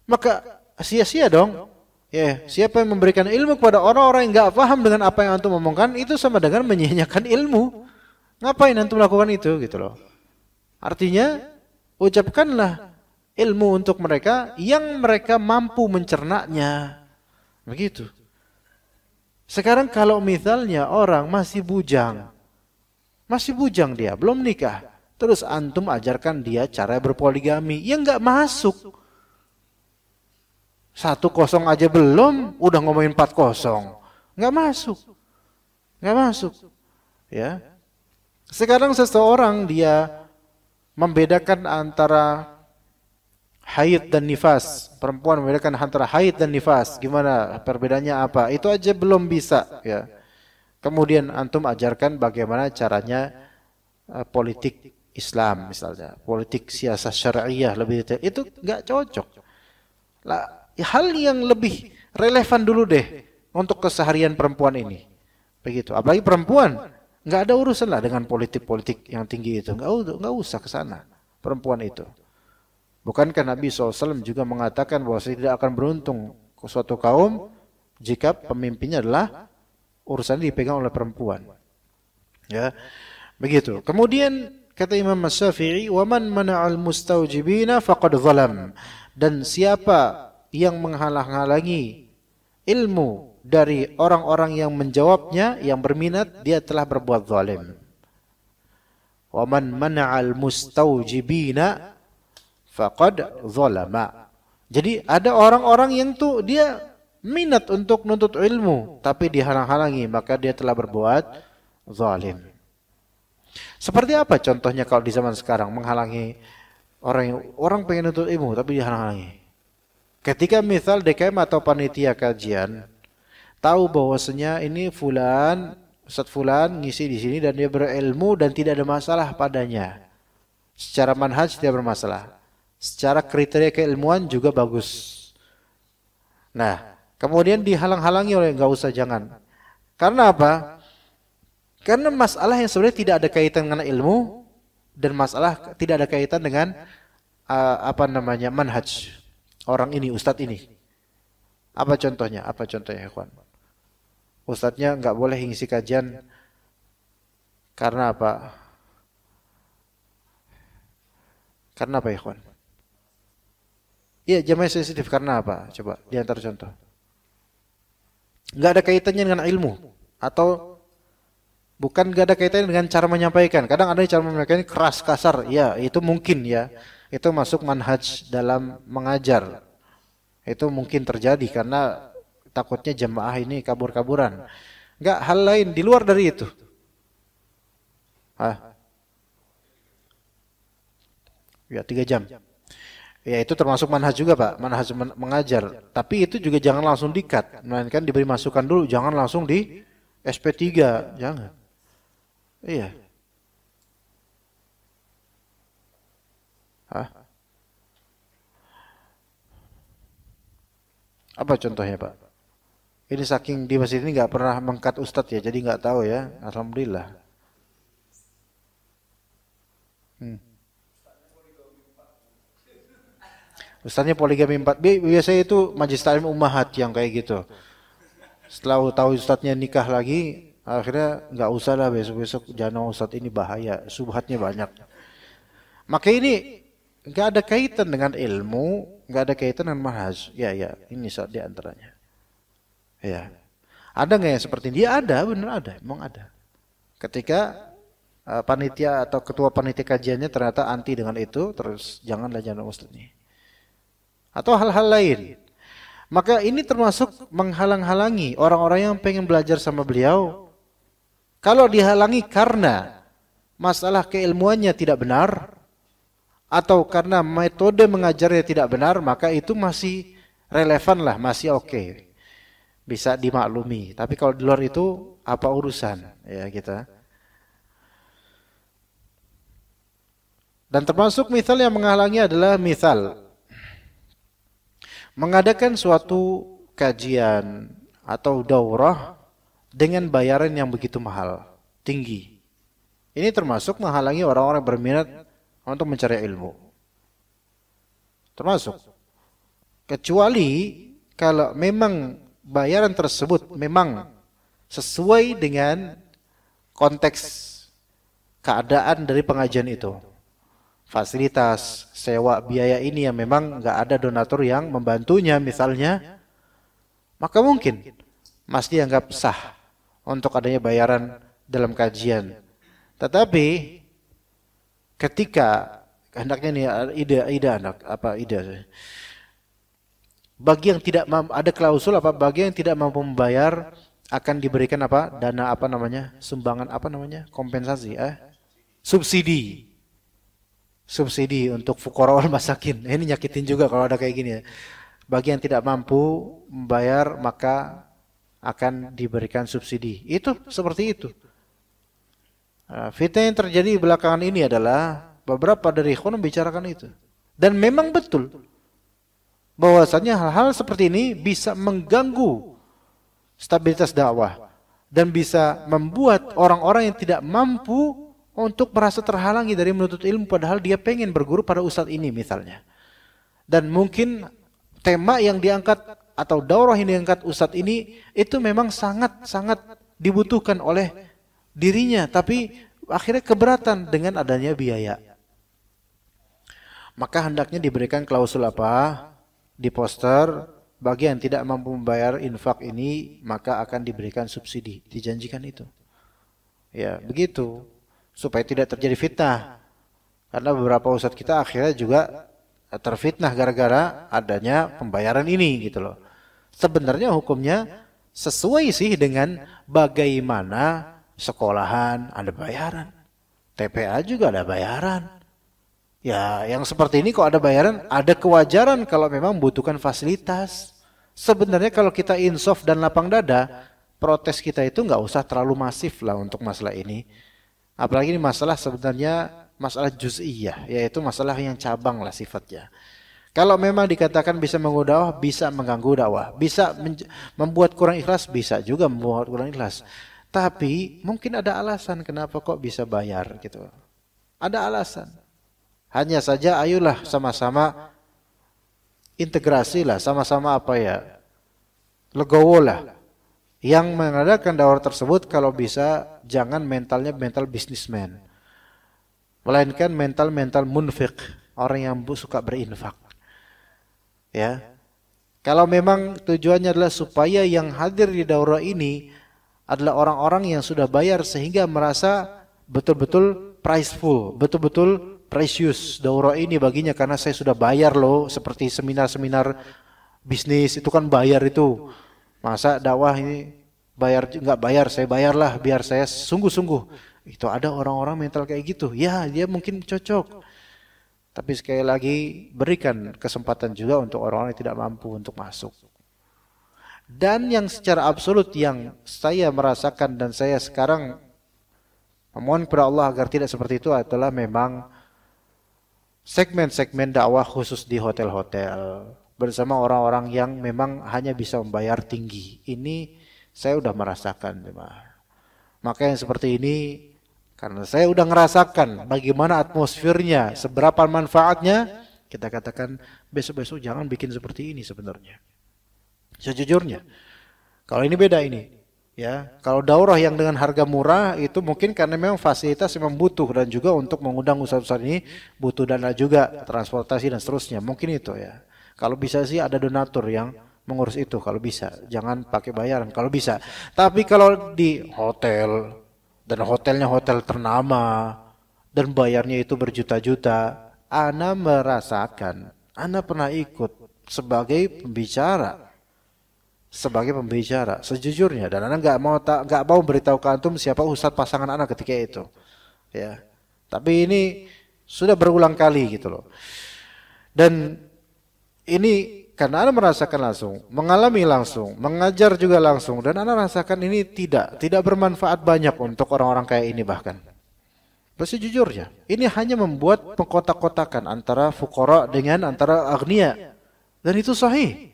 [SPEAKER 2] maka sia-sia dong. Ya, siapa yang memberikan ilmu kepada orang-orang yang enggak paham dengan apa yang antum omongkan, itu sama dengan menyia-nyiakan ilmu. Ngapain antum lakukan itu gitu loh. Artinya, ucapkanlah ilmu untuk mereka yang mereka mampu mencernanya. Begitu. Sekarang kalau misalnya orang masih bujang dia, belum nikah, terus antum ajarkan dia cara berpoligami, ya enggak masuk. 1-0 aja belum, udah ngomongin 4-0. Enggak masuk. Enggak masuk. Ya. Sekarang seseorang dia membedakan antara haid dan nifas. Perempuan membedakan antara haid dan nifas. Gimana perbedaannya apa? Itu aja belum bisa, ya. Kemudian antum ajarkan bagaimana caranya politik Islam misalnya, politik siasat syariah lebih detail. Itu enggak cocok. Lah, hal yang lebih relevan dulu deh untuk keseharian perempuan ini. Begitu. Apalagi perempuan, enggak ada urusan lah dengan politik-politik yang tinggi itu. Enggak usah ke sana perempuan itu. Bukankah Nabi SAW juga mengatakan bahwa tidak akan beruntung ke suatu kaum jika pemimpinnya adalah urusan dipegang oleh perempuan. Ya, begitu. Kemudian kata Imam Syafi'i, "Wa man mana'al mustawjibina faqad zalam." Dan siapa yang menghalang-halangi ilmu dari orang-orang yang menjawabnya, yang berminat, dia telah berbuat zalim. "Wa man mana'al mustawjibina faqad zalama." Jadi ada orang-orang yang tuh dia minat untuk menuntut ilmu tapi dihalang-halangi, maka dia telah berbuat zalim. Seperti apa contohnya kalau di zaman sekarang menghalangi orang pengen menuntut ilmu tapi dihalang-halangi? Ketika misal DKM atau panitia kajian tahu bahwasanya ini Ustaz fulan ngisi di sini dan dia berilmu dan tidak ada masalah padanya. Secara manhaj tidak bermasalah. Secara kriteria keilmuan juga bagus. Nah, kemudian dihalang-halangi oleh jangan. Karena apa? Karena masalah yang sebenarnya tidak ada kaitan dengan ilmu dan masalah tidak ada kaitan dengan manhaj orang ini, ustadz ini. Apa contohnya? Ya, ikhwan? Ustadznya enggak boleh ngisi kajian karena apa? Karena apa, ikhwan? Iya, jamaah sensitif karena apa? Coba diantar contoh. Enggak ada kaitannya dengan ilmu atau bukan enggak ada kaitannya dengan cara menyampaikan. Kadang ada cara menyampaikan keras, kasar. Ya, itu mungkin ya. Itu masuk manhaj dalam mengajar. Itu mungkin terjadi karena takutnya jemaah ini kabur-kaburan. Enggak, hal lain di luar dari itu. Ya, 3 jam. Ya, itu termasuk manhaj juga, Pak. Manhaj mengajar. Tapi itu juga jangan langsung di-cut. Melainkan diberi masukan dulu. Jangan langsung di SP3. Jangan. Iya. Apa contohnya Pak? Ini saking di masjid ini nggak pernah mengkat ustadz ya, jadi nggak tahu ya. Alhamdulillah. Ustadznya poligami 4. Biasanya itu majelis taklim ummahat yang kayak gitu. Setelah tahu ustadznya nikah lagi, akhirnya nggak usah lah besok-besok jangan ustadz ini bahaya, subhatnya banyak. Maka ini nggak ada kaitan dengan ilmu, nggak ada kaitan dengan manhaj. Ya, ini saat di antaranya. Ya, ada nggak yang seperti ini? Ya ada, benar ada, emang ada. Ketika panitia atau ketua panitia kajiannya ternyata anti dengan itu, terus jangan ustadz ini. Atau hal-hal lain. Maka ini termasuk menghalang-halangi orang-orang yang pengen belajar sama beliau. Kalau dihalangi karena masalah keilmuannya tidak benar, atau karena metode mengajarnya tidak benar, maka itu masih relevan lah, masih oke. Bisa dimaklumi. Tapi kalau di luar itu, apa urusan ya kita. Dan termasuk misal yang menghalangi adalah misal mengadakan suatu kajian atau daurah dengan bayaran yang begitu mahal, tinggi. Ini termasuk menghalangi orang-orang berminat untuk mencari ilmu. Termasuk. Kecuali kalau memang bayaran tersebut memang sesuai dengan konteks keadaan dari pengajian itu. Fasilitas, sewa, biaya ini yang memang nggak ada donatur yang membantunya misalnya, maka mungkin masih dianggap sah untuk adanya bayaran dalam kajian. Tetapi ketika hendaknya nih ide bagi yang tidak ada klausul bagi yang tidak mampu membayar akan diberikan dana sumbangan kompensasi subsidi untuk fuqara wal masakin. Ini nyakitin juga kalau ada kayak gini ya. Bagi yang tidak mampu membayar maka akan diberikan subsidi. Itu seperti itu. Fitnah yang terjadi belakangan ini adalah beberapa dari ikhwan membicarakan itu. Dan memang betul bahwasanya hal-hal seperti ini bisa mengganggu stabilitas dakwah dan bisa membuat orang-orang yang tidak mampu untuk merasa terhalangi dari menuntut ilmu padahal dia pengen berguru pada ustadz ini misalnya. Dan mungkin tema yang diangkat atau daurah yang diangkat ustadz ini itu memang sangat-sangat dibutuhkan oleh dirinya, tapi akhirnya keberatan dengan adanya biaya. Maka hendaknya diberikan klausul di poster, bagi yang tidak mampu membayar infak ini maka akan diberikan subsidi, dijanjikan itu. Ya, begitu. Supaya tidak terjadi fitnah. Karena beberapa ustadz kita akhirnya juga terfitnah gara-gara adanya pembayaran ini gitu loh. Sebenarnya hukumnya sesuai sih dengan bagaimana sekolahan ada bayaran. TPA juga ada bayaran. Ya, yang seperti ini kok ada bayaran, ada kewajaran kalau memang membutuhkan fasilitas. Sebenarnya kalau kita insaf dan lapang dada, protes kita itu nggak usah terlalu masif lah untuk masalah ini. Apalagi ini masalah sebenarnya masalah juz'iyah, yaitu masalah yang cabang lah sifatnya. Kalau memang dikatakan bisa mengganggu dakwah, bisa mengganggu dakwah. Bisa membuat kurang ikhlas, bisa juga membuat kurang ikhlas. Tapi mungkin ada alasan kenapa kok bisa bayar gitu. Ada alasan. Hanya saja ayolah sama-sama integrasi lah, sama-sama legowo lah. Yang mengadakan daurah tersebut kalau bisa jangan mentalnya mental bisnismen, melainkan mental munfiq, orang yang suka berinfak. Ya, kalau memang tujuannya adalah supaya yang hadir di daurah ini adalah orang-orang yang sudah bayar sehingga merasa betul-betul prizeful, betul-betul precious daurah ini baginya karena saya sudah bayar loh, seperti seminar-seminar bisnis itu kan bayar itu. Masa dakwah ini nggak bayar, saya bayarlah biar saya sungguh-sungguh. Itu ada orang-orang mental kayak gitu. Ya, dia mungkin cocok. Tapi sekali lagi berikan kesempatan juga untuk orang-orang yang tidak mampu untuk masuk. Dan yang secara absolut yang saya merasakan dan saya sekarang memohon kepada Allah agar tidak seperti itu adalah memang segmen-segmen dakwah khusus di hotel-hotel. bersama orang-orang yang memang hanya bisa membayar tinggi. Ini saya udah merasakan, jemaah. Maka yang seperti ini, karena saya udah ngerasakan bagaimana atmosfernya, seberapa manfaatnya, kita katakan besok-besok jangan bikin seperti ini sebenarnya. Sejujurnya, kalau ini beda ini. Ya, kalau daurah yang dengan harga murah itu mungkin karena memang fasilitas memang butuh, dan juga untuk mengundang ustaz-ustaz ini butuh dana juga, transportasi dan seterusnya. Mungkin itu ya. Kalau bisa sih ada donatur yang mengurus itu kalau bisa. Jangan pakai bayaran kalau bisa. Tapi kalau di hotel dan hotelnya hotel ternama dan bayarnya itu berjuta-juta, ana merasakan, ana pernah ikut sebagai pembicara. Sebagai pembicara sejujurnya, dan ana nggak mau beritahu ke antum siapa ustadz pasangan ana ketika itu. Ya. Tapi ini sudah berulang kali gitu loh. Dan ini karena ana merasakan langsung, mengalami langsung, mengajar juga langsung, dan ana rasakan ini tidak bermanfaat banyak untuk orang-orang kayak ini bahkan. Sejujurnya, ini hanya membuat pengkotak-kotakan antara fuqara dengan antara agniya. Dan itu sahih.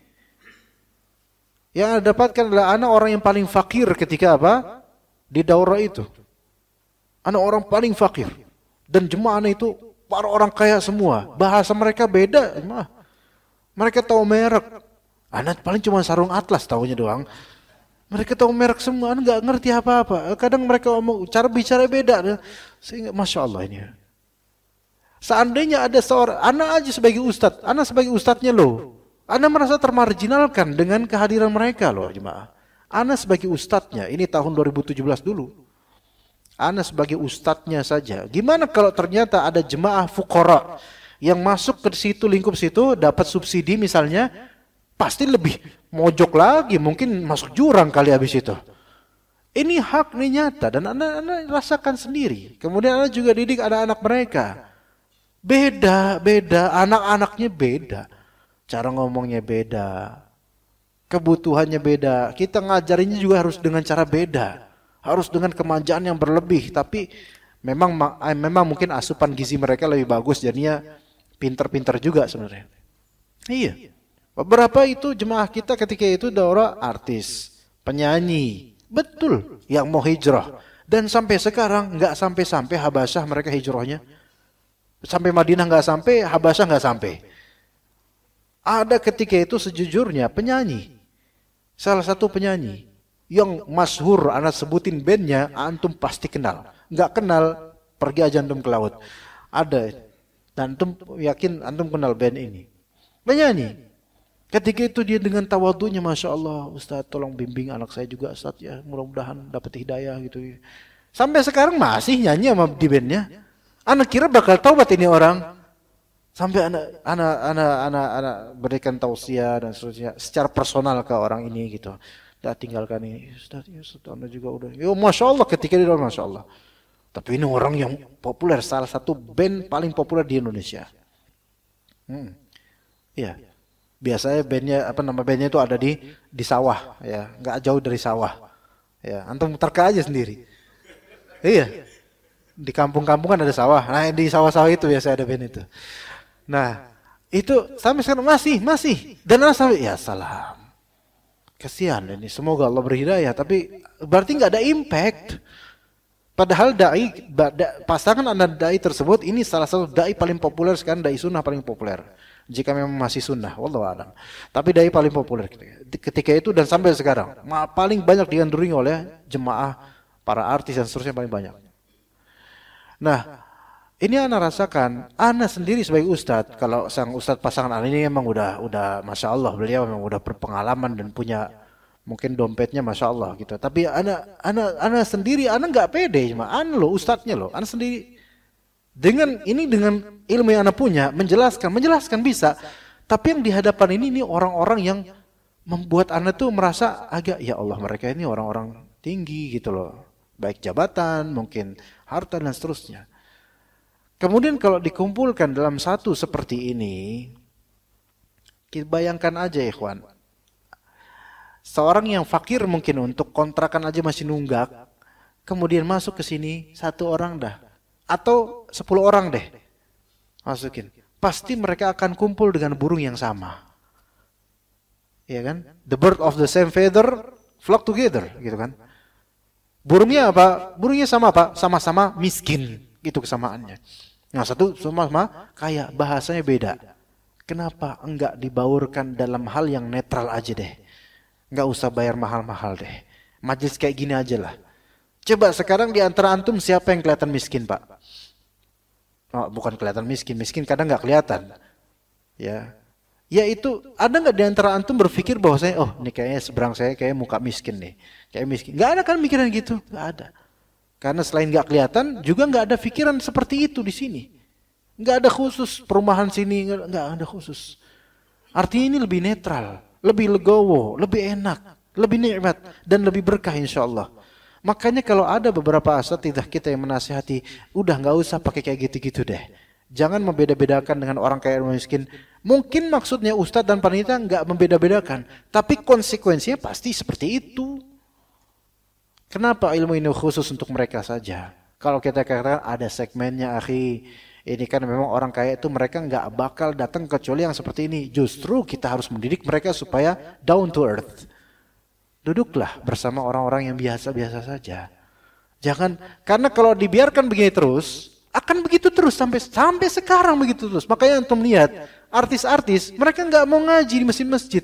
[SPEAKER 2] Yang anda dapatkan adalah anak orang yang paling fakir ketika apa? Di daurah itu. Anak orang paling fakir. Dan jemaah itu para orang kaya semua. Bahasa mereka beda, jemaah. Mereka tahu merek. Anak paling cuma sarung atlas tahunya doang. Mereka tahu merek semua, anak nggak ngerti apa-apa. Kadang mereka ngomong cara bicara beda. Sehingga masya Allah ini. Seandainya ada seorang, anak aja sebagai ustadz, anak sebagai ustadznya loh. Anak merasa termarginalkan dengan kehadiran mereka loh jemaah. Anak sebagai ustadznya, ini tahun 2017 dulu. Anak sebagai ustadznya saja. Gimana kalau ternyata ada jemaah fuqara yang masuk ke situ, lingkup situ, dapat subsidi misalnya, pasti lebih mojok lagi, mungkin masuk jurang kali habis itu. Ini hak, ini nyata, dan anak-anak rasakan sendiri. Kemudian anak juga didik anak-anak mereka. Beda, anak-anaknya beda. Cara ngomongnya beda. Kebutuhannya beda. Kita ngajarinnya juga harus dengan cara beda. Harus dengan kemanjaan yang berlebih, tapi memang mungkin asupan gizi mereka lebih bagus, jadinya pinter-pinter juga sebenarnya. Iya. Beberapa itu jemaah kita ketika itu daurah artis, penyanyi. Betul, yang mau hijrah. Dan sampai sekarang nggak sampai Habasyah mereka hijrahnya. Sampai Madinah nggak sampai, Habasyah nggak sampai. Ada ketika itu sejujurnya penyanyi. Salah satu penyanyi yang masyhur, anak sebutin bandnya, antum pasti kenal. Nggak kenal, pergi aja antum ke laut. Ada. Dan antum yakin antum kenal band ini. Penyanyi. Ketika itu dia dengan tawadhunya, masya Allah, Ustaz tolong bimbing anak saya juga, Ustaz ya, mudah-mudahan dapat hidayah gitu. Sampai sekarang masih nyanyi sama di bandnya. Anak kira bakal taubat ini orang. Sampai anak berikan tausiah dan seterusnya secara personal ke orang ini gitu. Dah tinggalkan ini, Ustaz ya, Ustaz Anda juga udah. Yo masya Allah ketika dia masya Allah. Tapi ini orang yang populer, salah satu band paling populer di Indonesia. Iya. Biasanya bandnya nama bandnya itu ada di sawah, ya, nggak jauh dari sawah. Ya, antum terka aja sendiri. Iya. Di kampung-kampung kan ada sawah. Nah, di sawah-sawah itu biasa ada band itu. Nah, itu sampai sekarang masih. Dan sampai ya salam. Kasihan ini, semoga Allah berhidayah, tapi berarti nggak ada impact. Padahal pasangan anak dai tersebut ini salah satu dai paling populer sekarang, dai sunnah paling populer. Jika memang masih sunnah, wallahu a'lam. Tapi dai paling populer ketika itu dan sampai sekarang paling banyak digandrungi oleh jemaah, para artis dan seterusnya paling banyak. Nah, ini ana rasakan, ana sendiri sebagai ustadz, kalau sang ustadz pasangan ana ini memang udah masya Allah, beliau memang udah berpengalaman dan punya mungkin dompetnya masya Allah gitu. Tapi ana sendiri, ana nggak pede, cuma ana loh ustadznya loh, ana sendiri dengan ilmu yang ana punya menjelaskan bisa. Tapi yang di hadapan ini orang-orang yang membuat ana tuh merasa agak ya Allah, mereka ini orang-orang tinggi gitu loh, baik jabatan, mungkin harta dan seterusnya. Kemudian kalau dikumpulkan dalam satu seperti ini, kita bayangkan aja ikhwan, seorang yang fakir mungkin untuk kontrakan aja masih nunggak, kemudian masuk ke sini 1 orang dah, atau 10 orang deh, masukin. Pasti mereka akan kumpul dengan burung yang sama. Ya kan? The bird of the same feather flock together, gitu kan? Burungnya apa? Burungnya sama apa? Sama-sama miskin, gitu kesamaannya. Nah, satu sama-sama kaya, bahasanya beda. Kenapa enggak dibaurkan dalam hal yang netral aja deh? Enggak usah bayar mahal-mahal deh. Majelis kayak gini aja lah. Coba sekarang di antara antum siapa yang kelihatan miskin, Pak? Oh, bukan kelihatan miskin, miskin kadang enggak kelihatan. Ya. Ya itu, ada nggak di antara antum berpikir bahwa saya, oh ini kayaknya seberang saya kayak muka miskin nih, kayak miskin. Nggak ada kan pikiran gitu, nggak ada. Karena selain nggak kelihatan, juga nggak ada pikiran seperti itu di sini. Nggak ada khusus perumahan sini, nggak ada khusus. Artinya ini lebih netral, lebih legowo, lebih enak, lebih nikmat dan lebih berkah insya Allah. Makanya kalau ada beberapa asatidzah kita yang menasihati, udah nggak usah pakai kayak gitu-gitu deh. Jangan membeda-bedakan dengan orang kaya dan miskin. Mungkin maksudnya ustadz dan panitia nggak membeda-bedakan, tapi konsekuensinya pasti seperti itu. Kenapa ilmu ini khusus untuk mereka saja? Kalau kita katakan ada segmennya, akhi, ini kan memang orang kaya itu mereka nggak bakal datang kecuali yang seperti ini. Justru kita harus mendidik mereka supaya down to earth. Duduklah bersama orang-orang yang biasa-biasa saja. Jangan, karena kalau dibiarkan begini terus, akan begitu terus sampai sekarang begitu terus. Makanya antum lihat artis-artis mereka nggak mau ngaji di masjid-masjid.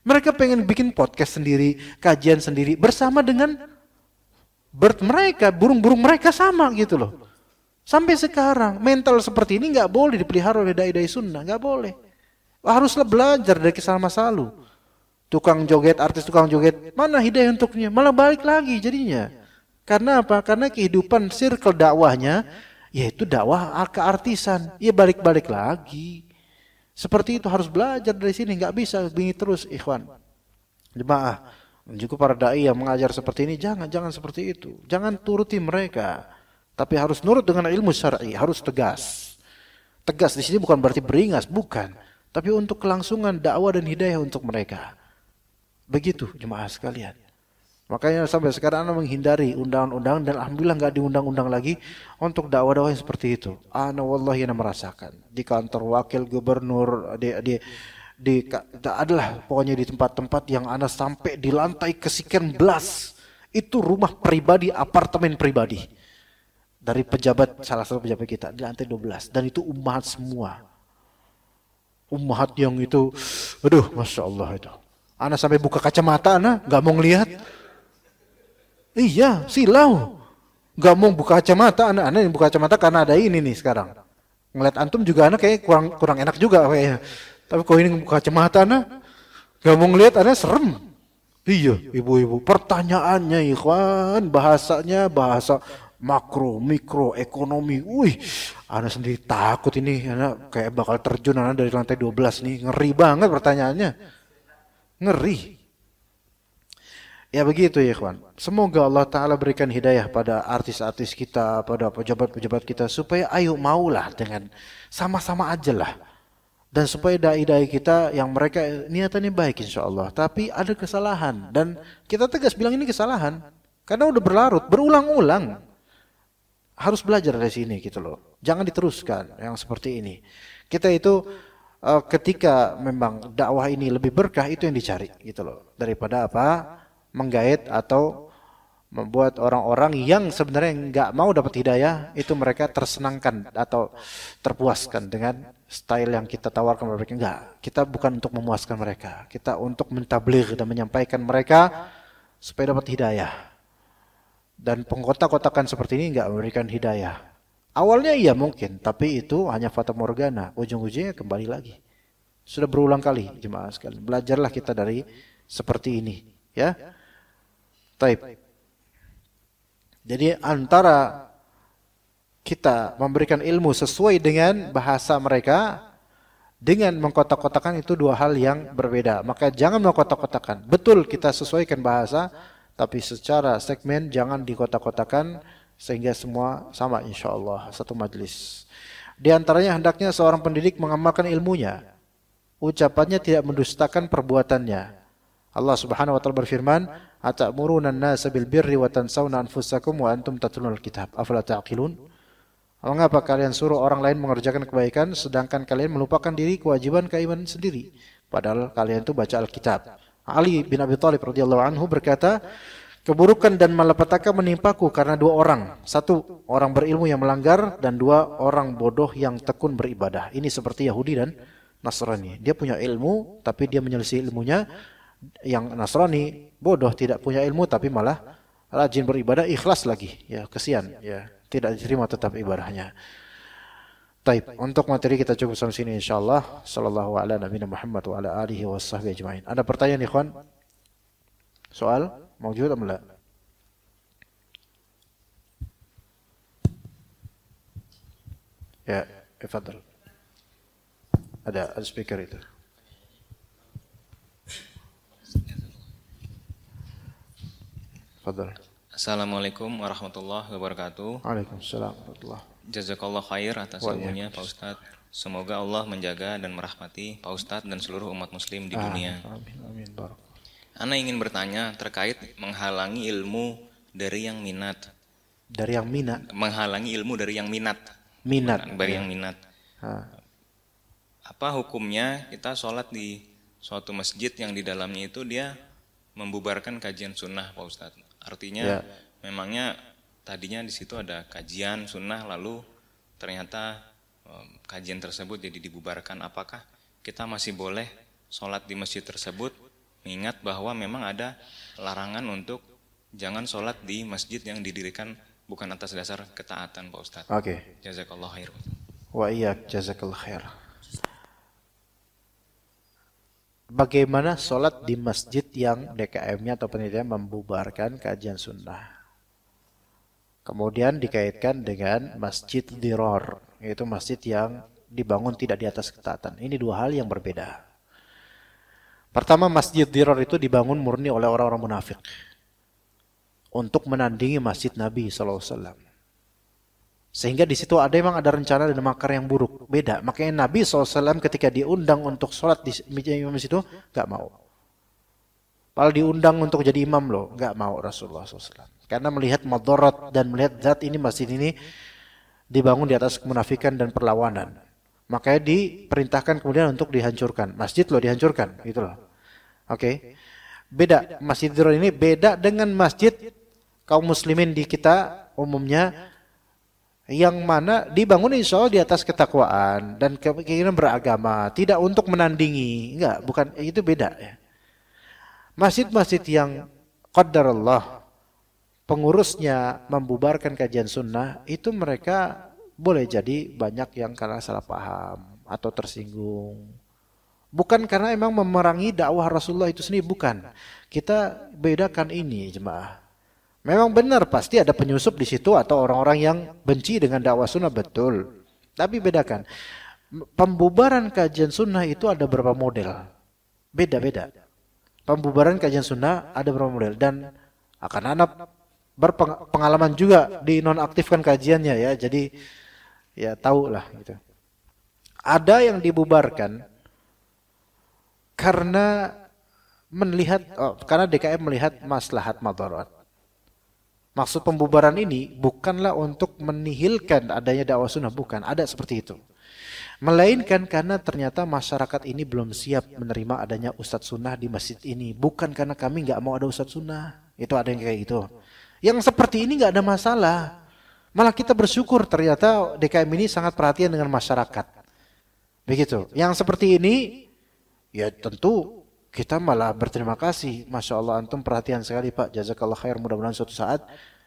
[SPEAKER 2] Mereka pengen bikin podcast sendiri, kajian sendiri bersama dengan bird mereka, burung-burung mereka sama gitu loh. Sampai sekarang mental seperti ini nggak boleh dipelihara oleh dai-dai sunnah, nggak boleh. Haruslah belajar dari kisah masa lalu. Tukang joget, artis tukang joget, mana hidayah untuknya? Malah balik lagi jadinya. Karena apa? Karena kehidupan circle dakwahnya yaitu dakwah keartisan, ya balik-balik lagi. Seperti itu harus belajar dari sini, nggak bisa begini terus, ikhwan. Jemaah, juga para dai yang mengajar seperti ini, jangan seperti itu. Jangan turuti mereka, tapi harus nurut dengan ilmu syar'i, harus tegas. Tegas di sini bukan berarti beringas, bukan, tapi untuk kelangsungan dakwah dan hidayah untuk mereka. Begitu, jemaah sekalian. Makanya sampai sekarang Anda menghindari undang-undang dan alhamdulillah nggak diundang-undang lagi untuk dakwah-dakwah yang seperti itu. Ana wallahi ana merasakan di kantor wakil gubernur di adalah pokoknya di tempat-tempat yang Anda sampai di lantai kesekian belas itu rumah pribadi, apartemen pribadi dari pejabat, salah satu pejabat kita di lantai 12 dan itu ummahat semua. Ummahat yang itu, aduh, masya Allah itu. Anda sampai buka kacamata, Anda nggak mau ngelihat. Iya, silau. Gak mau buka kacamata, anak-anak yang buka kacamata karena ada ini nih sekarang. Ngeliat antum juga anak kayak kurang enak juga kayaknya. Tapi kalau ini buka kacamata anak, gak mau ngeliat anak serem. Iya, ibu-ibu. Pertanyaannya ikhwan, bahasanya bahasa makro, mikro, ekonomi. Wih, anak sendiri takut ini, anak kayak bakal terjun anak dari lantai 12 nih. Ngeri banget pertanyaannya. Ngeri. Ya begitu ya ikhwan. Semoga Allah Ta'ala berikan hidayah pada artis-artis kita, pada pejabat-pejabat kita. Supaya ayo maulah dengan sama-sama aja lah. Dan supaya dai-dai kita yang mereka niatannya baik insya Allah. Tapi ada kesalahan. Dan kita tegas bilang ini kesalahan. Karena udah berlarut, berulang-ulang. Harus belajar dari sini gitu loh. Jangan diteruskan yang seperti ini. Kita itu ketika memang dakwah ini lebih berkah itu yang dicari gitu loh. Daripada apa? Menggait atau membuat orang-orang yang sebenarnya nggak mau dapat hidayah itu mereka tersenangkan atau terpuaskan dengan style yang kita tawarkan mereka. Enggak, kita bukan untuk memuaskan mereka, kita untuk mentabligh dan menyampaikan mereka supaya dapat hidayah. Dan pengkotak-kotakan seperti ini nggak memberikan hidayah. Awalnya iya mungkin, tapi itu hanya fata morgana, ujung-ujungnya kembali lagi. Sudah berulang kali jemaah sekalian, belajarlah kita dari seperti ini, ya. Taib. Jadi antara kita memberikan ilmu sesuai dengan bahasa mereka dengan mengkotak-kotakan itu dua hal yang berbeda. Maka jangan mengkotak-kotakan. Betul kita sesuaikan bahasa, tapi secara segmen jangan dikotak-kotakan sehingga semua sama insyaallah satu majlis. Di antaranya hendaknya seorang pendidik mengamalkan ilmunya. Ucapannya tidak mendustakan perbuatannya. Allah Subhanahu wa taala berfirman, "Atamuruna an-nasa bil birri wa tansawna anfusakum wa antum tatlunal kitab. Afala ta'qilun?" Mengapa kalian suruh orang lain mengerjakan kebaikan sedangkan kalian melupakan diri kewajiban keimanan sendiri? Padahal kalian itu baca Alkitab. Ali bin Abi Thalib radhiyallahu anhu berkata, keburukan dan malapetaka menimpaku karena dua orang. Satu, orang berilmu yang melanggar, dan dua, orang bodoh yang tekun beribadah. Ini seperti Yahudi dan Nasrani. Dia punya ilmu, tapi dia menyelisih ilmunya. Yang Nasrani bodoh, tidak punya ilmu, tapi malah rajin beribadah, ikhlas lagi. Ya, kesian. Ya, tidak diterima tetap ibadahnya. Taib. Untuk materi kita cukup sampai sini insyaallah. Sallallahu ala nabiyina Muhammad wa ala alihi wa sahbihi ajma'in. Ada pertanyaan ikhwan? Soal? موجود أم لا؟ Ya, تفضل. Ada speaker itu. Tafadhal.
[SPEAKER 3] Assalamualaikum warahmatullahi wabarakatuh.
[SPEAKER 2] Waalaikumsalam warahmatullahi.
[SPEAKER 3] Jazakallah khair atas ilmunya Pak Ustadz. Semoga Allah menjaga dan merahmati Pak Ustadz dan seluruh umat muslim di dunia.
[SPEAKER 2] Amin, amin.
[SPEAKER 3] Ana ingin bertanya terkait menghalangi ilmu dari yang minat.
[SPEAKER 2] Dari yang minat?
[SPEAKER 3] Menghalangi ilmu dari yang minat.
[SPEAKER 2] Minat.
[SPEAKER 3] Dari yang minat. Apa hukumnya kita sholat di suatu masjid yang di dalamnya itu dia membubarkan kajian sunnah Pak Ustadz? Artinya memangnya tadinya di situ ada kajian sunnah lalu ternyata kajian tersebut jadi dibubarkan. Apakah kita masih boleh sholat di masjid tersebut? Mengingat bahwa memang ada larangan untuk jangan sholat di masjid yang didirikan bukan atas dasar ketaatan Pak Ustadz.
[SPEAKER 2] Oke.
[SPEAKER 3] Jazakallah khair.
[SPEAKER 2] Wa iyyak jazakallah khair. Bagaimana sholat di masjid yang DKM-nya atau penelitian membubarkan kajian sunnah? Kemudian dikaitkan dengan masjid diror, yaitu masjid yang dibangun tidak di atas ketaatan. Ini dua hal yang berbeda. Pertama, masjid diror itu dibangun murni oleh orang-orang munafik untuk menandingi masjid Nabi SAW. Sehingga di situ memang ada rencana dan makar yang buruk. Beda. Makanya Nabi SAW ketika diundang untuk sholat di masjid itu nggak mau. Kalau diundang untuk jadi imam loh, nggak mau Rasulullah SAW. Karena melihat madarat dan melihat zat ini masjid ini dibangun di atas kemunafikan dan perlawanan. Makanya diperintahkan kemudian untuk dihancurkan. Masjid loh dihancurkan, gitu loh. Oke. Beda. Masjid diror ini beda dengan masjid kaum muslimin di kita umumnya yang mana dibangun insya Allah di atas ketakwaan dan keinginan beragama, tidak untuk menandingi. Enggak, bukan, itu beda ya. Masjid-masjid yang qadarullah pengurusnya membubarkan kajian sunnah, itu mereka boleh jadi banyak yang karena salah paham atau tersinggung. Bukan karena emang memerangi dakwah Rasulullah itu sendiri, bukan. Kita bedakan ini jemaah. Memang benar pasti ada penyusup di situ atau orang-orang yang benci dengan dakwah sunnah, betul. Tapi bedakan. Pembubaran kajian sunnah itu ada berapa model. Beda-beda. Pembubaran kajian sunnah ada berapa model. Dan akan anak berpengalaman juga dinonaktifkan kajiannya ya. Jadi ya tahulah gitu. Ada yang dibubarkan karena karena DKM melihat maslahat madarat. Maksud pembubaran ini bukanlah untuk menihilkan adanya dakwah sunnah, bukan. Ada seperti itu. Melainkan karena ternyata masyarakat ini belum siap menerima adanya ustadz sunnah di masjid ini. Bukan karena kami nggak mau ada ustadz sunnah. Itu ada yang kayak gitu. Yang seperti ini nggak ada masalah. Malah kita bersyukur ternyata DKM ini sangat perhatian dengan masyarakat. Begitu. Yang seperti ini, ya tentu kita malah berterima kasih. Masya Allah antum perhatian sekali Pak. Jazakallah khair. Mudah-mudahan suatu saat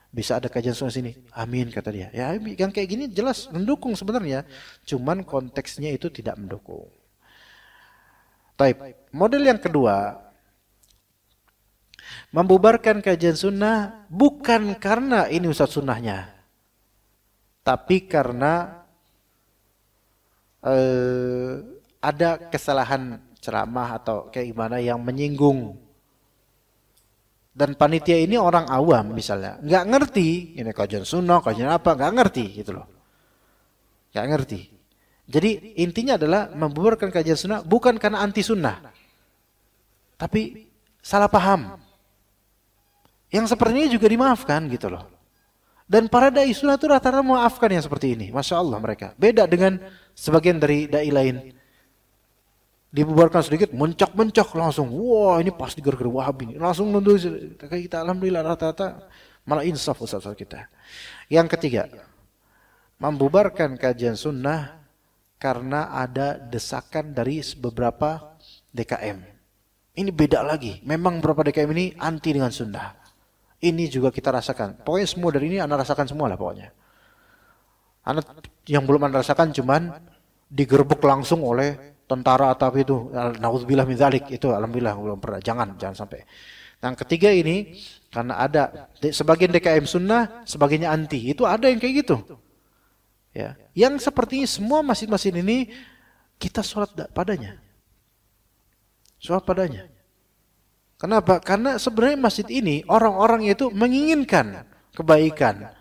[SPEAKER 2] bisa ada kajian sunnah sini. Amin kata dia. Ya yang kayak gini jelas mendukung sebenarnya. Cuman konteksnya itu tidak mendukung. Taib. Model yang kedua. Membubarkan kajian sunnah bukan karena ini ustadz sunnahnya. Tapi karena ada kesalahan ceramah atau kayak gimana yang menyinggung. Dan panitia ini orang awam misalnya. Nggak ngerti. Ini kajian sunnah, kajian apa. Nggak ngerti gitu loh. Nggak ngerti. Jadi intinya adalah membubarkan kajian sunnah bukan karena anti sunnah. Tapi salah paham. Yang seperti ini juga dimaafkan gitu loh. Dan para dai sunnah itu rata-rata memaafkan yang seperti ini. Masya Allah mereka. Beda dengan sebagian dari dai lain. Dibubarkan sedikit, mencak-mencak langsung. Wah, ini pasti gara-gara Wahabi. Langsung nuduh kita, alhamdulillah rata-rata malah insaf Ustaz kita. Yang ketiga, membubarkan kajian sunnah karena ada desakan dari beberapa DKM. Ini beda lagi. Memang beberapa DKM ini anti dengan sunnah. Ini juga kita rasakan. Pokoknya semua dari ini Anda rasakan semua lah pokoknya. Anda yang belum Anda rasakan cuman digerebek langsung oleh tentara atau itu, naudzubillah min dzalik, itu alhamdulillah belum pernah. Jangan sampai. Yang ketiga ini karena ada sebagian DKM sunnah, sebagiannya anti. Itu ada yang kayak gitu. Ya, yang seperti semua masjid-masjid ini kita sholat padanya. Sholat padanya. Kenapa? Karena sebenarnya masjid ini orang-orang itu menginginkan kebaikan.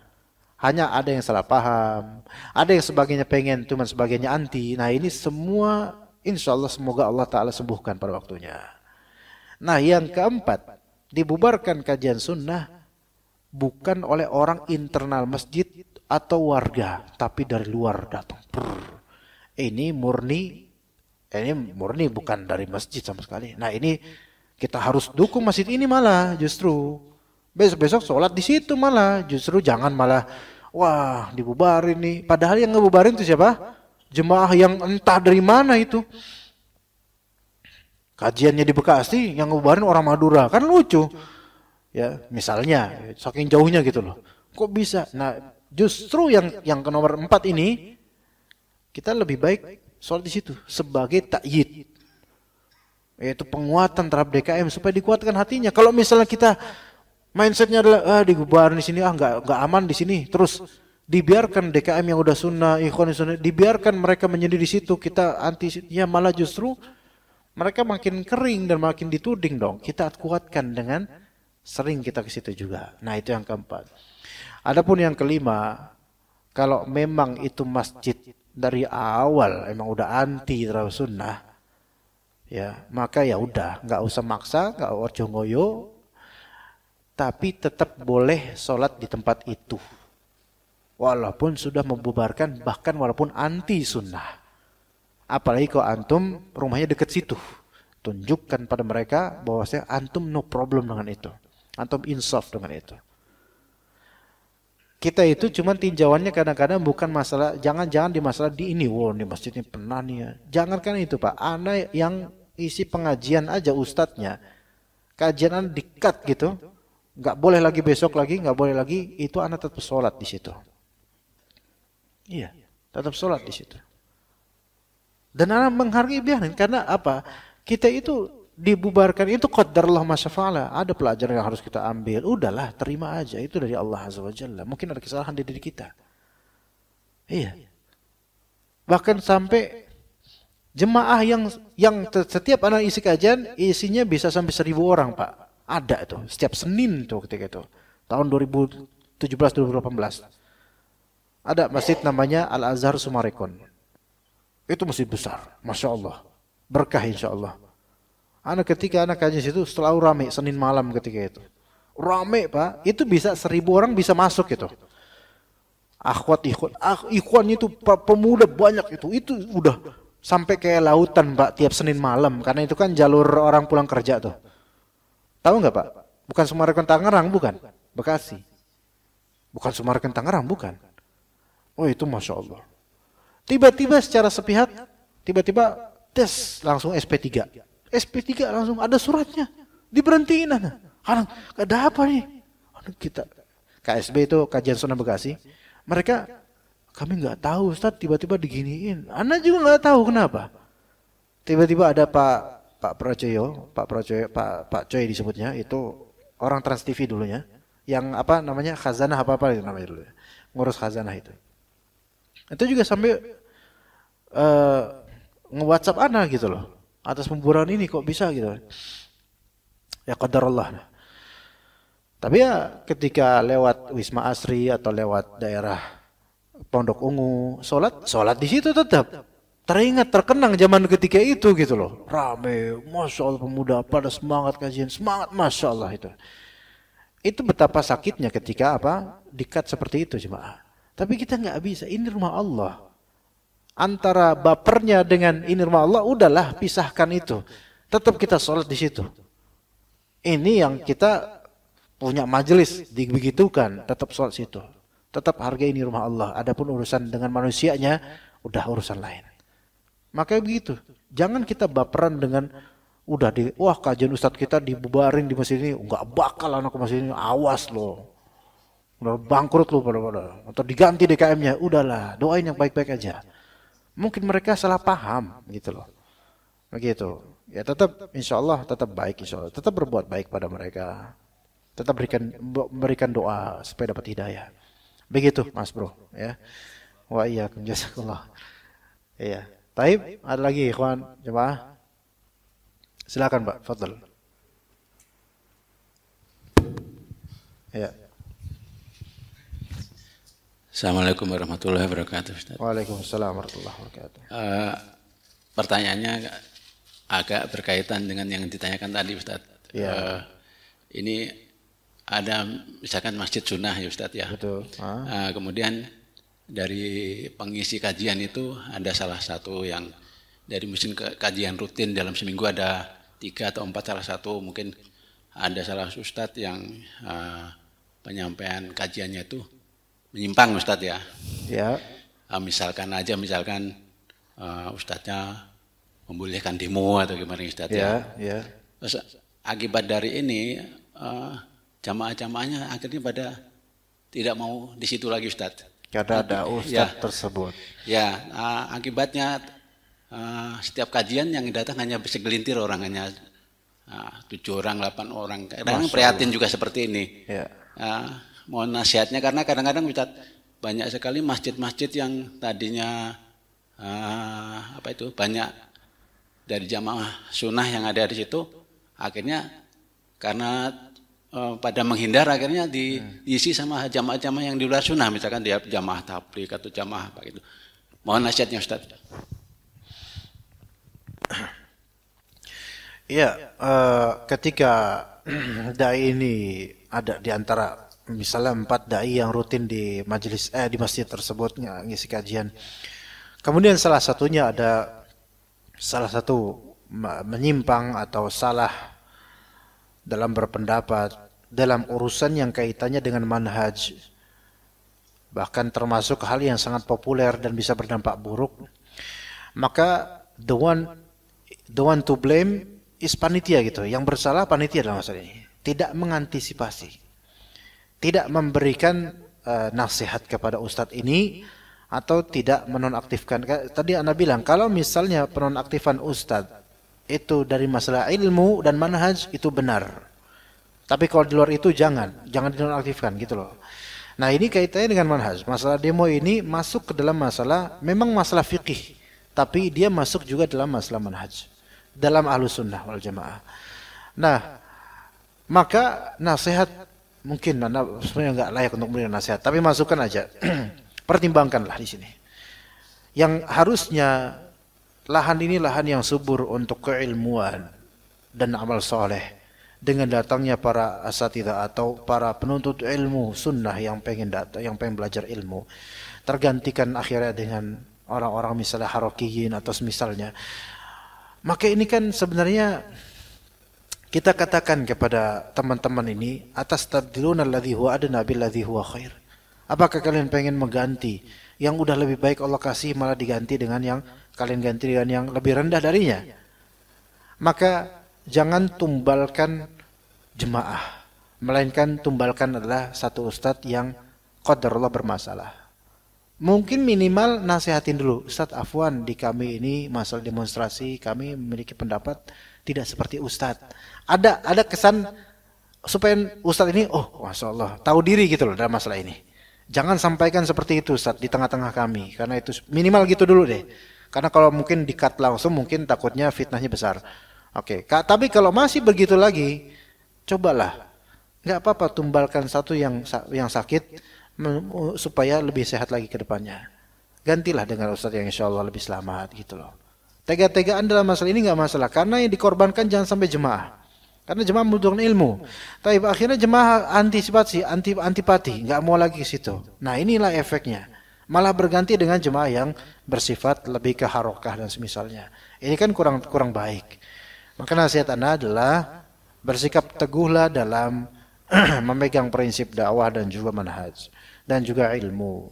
[SPEAKER 2] Hanya ada yang salah paham, ada yang sebagainya pengen, cuman sebagainya anti. Nah ini semua insya Allah semoga Allah Ta'ala sembuhkan pada waktunya. Nah yang keempat, dibubarkan kajian sunnah bukan oleh orang internal masjid atau warga, tapi dari luar datang. Ini murni bukan dari masjid sama sekali. Nah ini kita harus dukung masjid ini malah justru. Besok-besok sholat di situ malah. Justru jangan malah, wah dibubarin nih. Padahal yang ngebubarin itu siapa? Jemaah yang entah dari mana itu. Kajiannya di Bekasi, yang ngebubarin orang Madura. Kan lucu. Ya, misalnya, saking jauhnya gitu loh. Kok bisa? Nah, justru yang ke nomor 4 ini, kita lebih baik sholat di situ. Sebagai ta'yid. Yaitu penguatan terhadap DKM. Supaya dikuatkan hatinya. Kalau misalnya kita mindsetnya adalah dibubarin di sini, nggak aman di sini. Terus dibiarkan DKM yang udah sunnah, ikhwan sunnah, dibiarkan mereka menyendiri di situ, kita anti-nya malah justru mereka makin kering dan makin dituding dong. Kita kuatkan dengan sering kita ke situ juga. Nah itu yang keempat. Adapun yang kelima, kalau memang itu masjid dari awal emang udah anti terhadap sunnah, ya maka ya udah, nggak usah maksa, nggak orjo ngoyo. Tapi tetap boleh sholat di tempat itu. Walaupun sudah membubarkan, bahkan walaupun anti sunnah. Apalagi kalau antum rumahnya dekat situ. Tunjukkan pada mereka bahwasanya antum no problem dengan itu. Antum insaf dengan itu. Kita itu cuma tinjauannya kadang-kadang bukan masalah, jangan di masalah di ini. Wow, di masjid ini pernah nih ya. Jangankan itu Pak, ana yang isi pengajian aja ustadznya. Kajian ana di-cut gitu. Nggak boleh lagi besok lagi, nggak boleh lagi, itu anak tetap sholat di situ. Iya, tetap sholat di situ. Dan anak menghargai biarin, karena apa? Kita itu dibubarkan, itu qadarullah masyafa'ala. Ada pelajaran yang harus kita ambil, udahlah terima aja, itu dari Allah Azza wa Jalla. Mungkin ada kesalahan di diri kita. Iya. Bahkan sampai jemaah yang setiap anak isi kajian, isinya bisa sampai 1.000 orang Pak. Ada itu, setiap Senin tuh ketika itu. Tahun 2017-2018. Ada masjid namanya Al-Azhar Sumarekon. Itu masjid besar, Masya Allah. Berkah insya Allah. Ketika anak kajian situ selalu rame, Senin malam ketika itu. Rame Pak, itu bisa 1.000 orang bisa masuk itu. Ikhwan itu pemuda banyak itu udah sampai kayak lautan Pak tiap Senin malam. Karena itu kan jalur orang pulang kerja tuh. Tahu nggak Pak? Bukan Sumarekon Tangerang, bukan. Bekasi. Bukan Sumarekon Tangerang, bukan. Oh itu Masya Allah. Tiba-tiba secara sepihak, tiba-tiba tes langsung SP3. SP3 langsung ada suratnya. Diberhentiin. Karena ada apa nih? Kita KSB itu Kajian Sunnah Bekasi. Mereka, kami nggak tahu Ustaz, tiba-tiba diginiin. Anda juga nggak tahu kenapa. Tiba-tiba ada Pak Coy disebutnya, itu orang Trans TV dulunya, yang apa namanya khazanah apa itu namanya dulu, ngurus khazanah itu juga sampai nge-WhatsApp ana gitu loh, atas pembubaran ini kok bisa gitu, ya qadarullah. Tapi ya ketika lewat Wisma Asri atau lewat daerah Pondok Ungu, sholat di situ tetap. Teringat, terkenang zaman ketika itu gitu loh. Rame, Masya Allah pemuda pada semangat kajian, semangat Masya Allah itu. Itu betapa sakitnya ketika di-cut seperti itu jemaah. Tapi kita nggak bisa, ini rumah Allah. antara bapernya dengan ini rumah Allah, udahlah pisahkan itu. Tetap kita sholat di situ. Ini yang kita punya majelis dibegitukan, tetap sholat situ. Tetap hargai ini rumah Allah. Adapun urusan dengan manusianya, udah urusan lain. Makanya begitu. Jangan kita baperan dengan wah kajian ustadz kita dibubarin di masjid ini, nggak bakal anak masjid ini, awas loh, udah bangkrut loh pada atau diganti DKM-nya, udahlah doain yang baik-baik aja. Mungkin mereka salah paham gitu loh, begitu. Ya tetap, insya Allah tetap baik, insya Allah tetap berbuat baik pada mereka, tetap berikan doa supaya dapat hidayah. Begitu Mas Bro, ya. Wa iyyakum jazakallah. Iya. Taib, ada lagi ikhwan jemaah? Silakan Pak, fadhal. Ya.
[SPEAKER 4] Assalamualaikum warahmatullahi wabarakatuh, Ustaz.
[SPEAKER 2] Waalaikumsalam warahmatullahi wabarakatuh.
[SPEAKER 4] Pertanyaannya agak berkaitan dengan yang ditanyakan tadi, Ustaz.
[SPEAKER 2] Ya.
[SPEAKER 4] Ini ada misalkan masjid sunnah ya Ustaz ya.
[SPEAKER 2] Betul.
[SPEAKER 4] Kemudian dari pengisi kajian itu ada salah satu yang dari musim kajian rutin dalam seminggu ada 3 atau 4, salah satu mungkin ada salah ustadz yang penyampaian kajiannya itu menyimpang Ustadz ya. Ya. Misalkan ustadznya membolehkan demo atau gimana Ustadz ya. Ya. Terus akibat dari ini jamaah-jamaahnya akhirnya pada tidak mau di situ lagi Ustadz.
[SPEAKER 2] Karena ada ustadz tersebut.
[SPEAKER 4] Ya, akibatnya setiap kajian yang datang hanya segelintir orang, hanya 7 orang, 8 orang. Kadang prihatin juga seperti ini. Ya. Mohon nasihatnya karena kadang-kadang banyak sekali masjid-masjid yang tadinya banyak dari jamaah sunnah yang ada di situ, akhirnya karena pada menghindar akhirnya diisi sama jamaah-jamaah yang di luar sunnah, misalkan dia jamaah tabligh atau jamaah apa gitu. Mohon nasihatnya Ustaz.
[SPEAKER 2] Iya, ketika dai ini ada di antara misalnya 4 dai yang rutin di majelis di masjid tersebut ngisi kajian. Kemudian salah satu menyimpang atau salah dalam berpendapat dalam urusan yang kaitannya dengan manhaj. Bahkan termasuk hal yang sangat populer dan bisa berdampak buruk. Maka the one to blame is panitia gitu. Yang bersalah panitia dalam masalah ini. Tidak mengantisipasi. Tidak memberikan nasihat kepada ustadz ini atau tidak menonaktifkan. Tadi Anda bilang kalau misalnya penonaktifan ustadz itu dari masalah ilmu dan manhaj itu benar. Tapi kalau di luar itu jangan dinonaktifkan gitu loh. Nah, ini kaitannya dengan manhaj. Masalah demo ini masuk ke dalam memang masalah fikih, tapi dia masuk juga dalam masalah manhaj. Dalam Ahlus Sunnah wal Jamaah. Nah, maka nasihat mungkin Anda sebenarnya enggak layak untuk memberikan nasihat, tapi masukkan aja. Pertimbangkanlah di sini. Yang harusnya lahan ini lahan yang subur untuk keilmuan dan amal soleh. Dengan datangnya para asatidzah atau para penuntut ilmu sunnah yang pengen belajar ilmu, tergantikan akhirnya dengan orang-orang misalnya harokiyin atau semisalnya. Maka ini kan sebenarnya kita katakan kepada teman-teman ini, atastabdiluna alladzi huwa adna billadzi huwa khair. Apakah kalian pengen mengganti yang udah lebih baik Allah kasih malah diganti dengan yang kalian ganti dengan yang lebih rendah darinya? Maka jangan tumbalkan jemaah, melainkan tumbalkan adalah satu ustadz yang qadarullah bermasalah. Mungkin minimal nasihatin dulu, Ustadz afwan di kami ini masalah demonstrasi kami memiliki pendapat tidak seperti ustadz. Ada kesan supaya ustadz ini masya Allah tahu diri gitu loh dalam masalah ini. Jangan sampaikan seperti itu Ustadz di tengah-tengah kami, karena itu minimal gitu dulu deh. Karena kalau mungkin di-cut langsung mungkin takutnya fitnahnya besar. Oke, tapi kalau masih begitu lagi, cobalah, nggak apa-apa tumbalkan satu yang sakit supaya lebih sehat lagi ke depannya. Gantilah dengan ustadz yang insya Allah lebih selamat gitu loh. Tega-tegaan dalam masalah ini nggak masalah, karena yang dikorbankan jangan sampai jemaah, karena jemaah membutuhkan ilmu. Tapi akhirnya jemaah antipati, nggak mau lagi ke situ. Nah inilah efeknya. Malah berganti dengan jemaah yang bersifat lebih ke harokah dan semisalnya. Ini kan kurang baik. Maka nasihat Ana adalah bersikap teguhlah dalam memegang prinsip dakwah dan juga manhaj dan juga ilmu.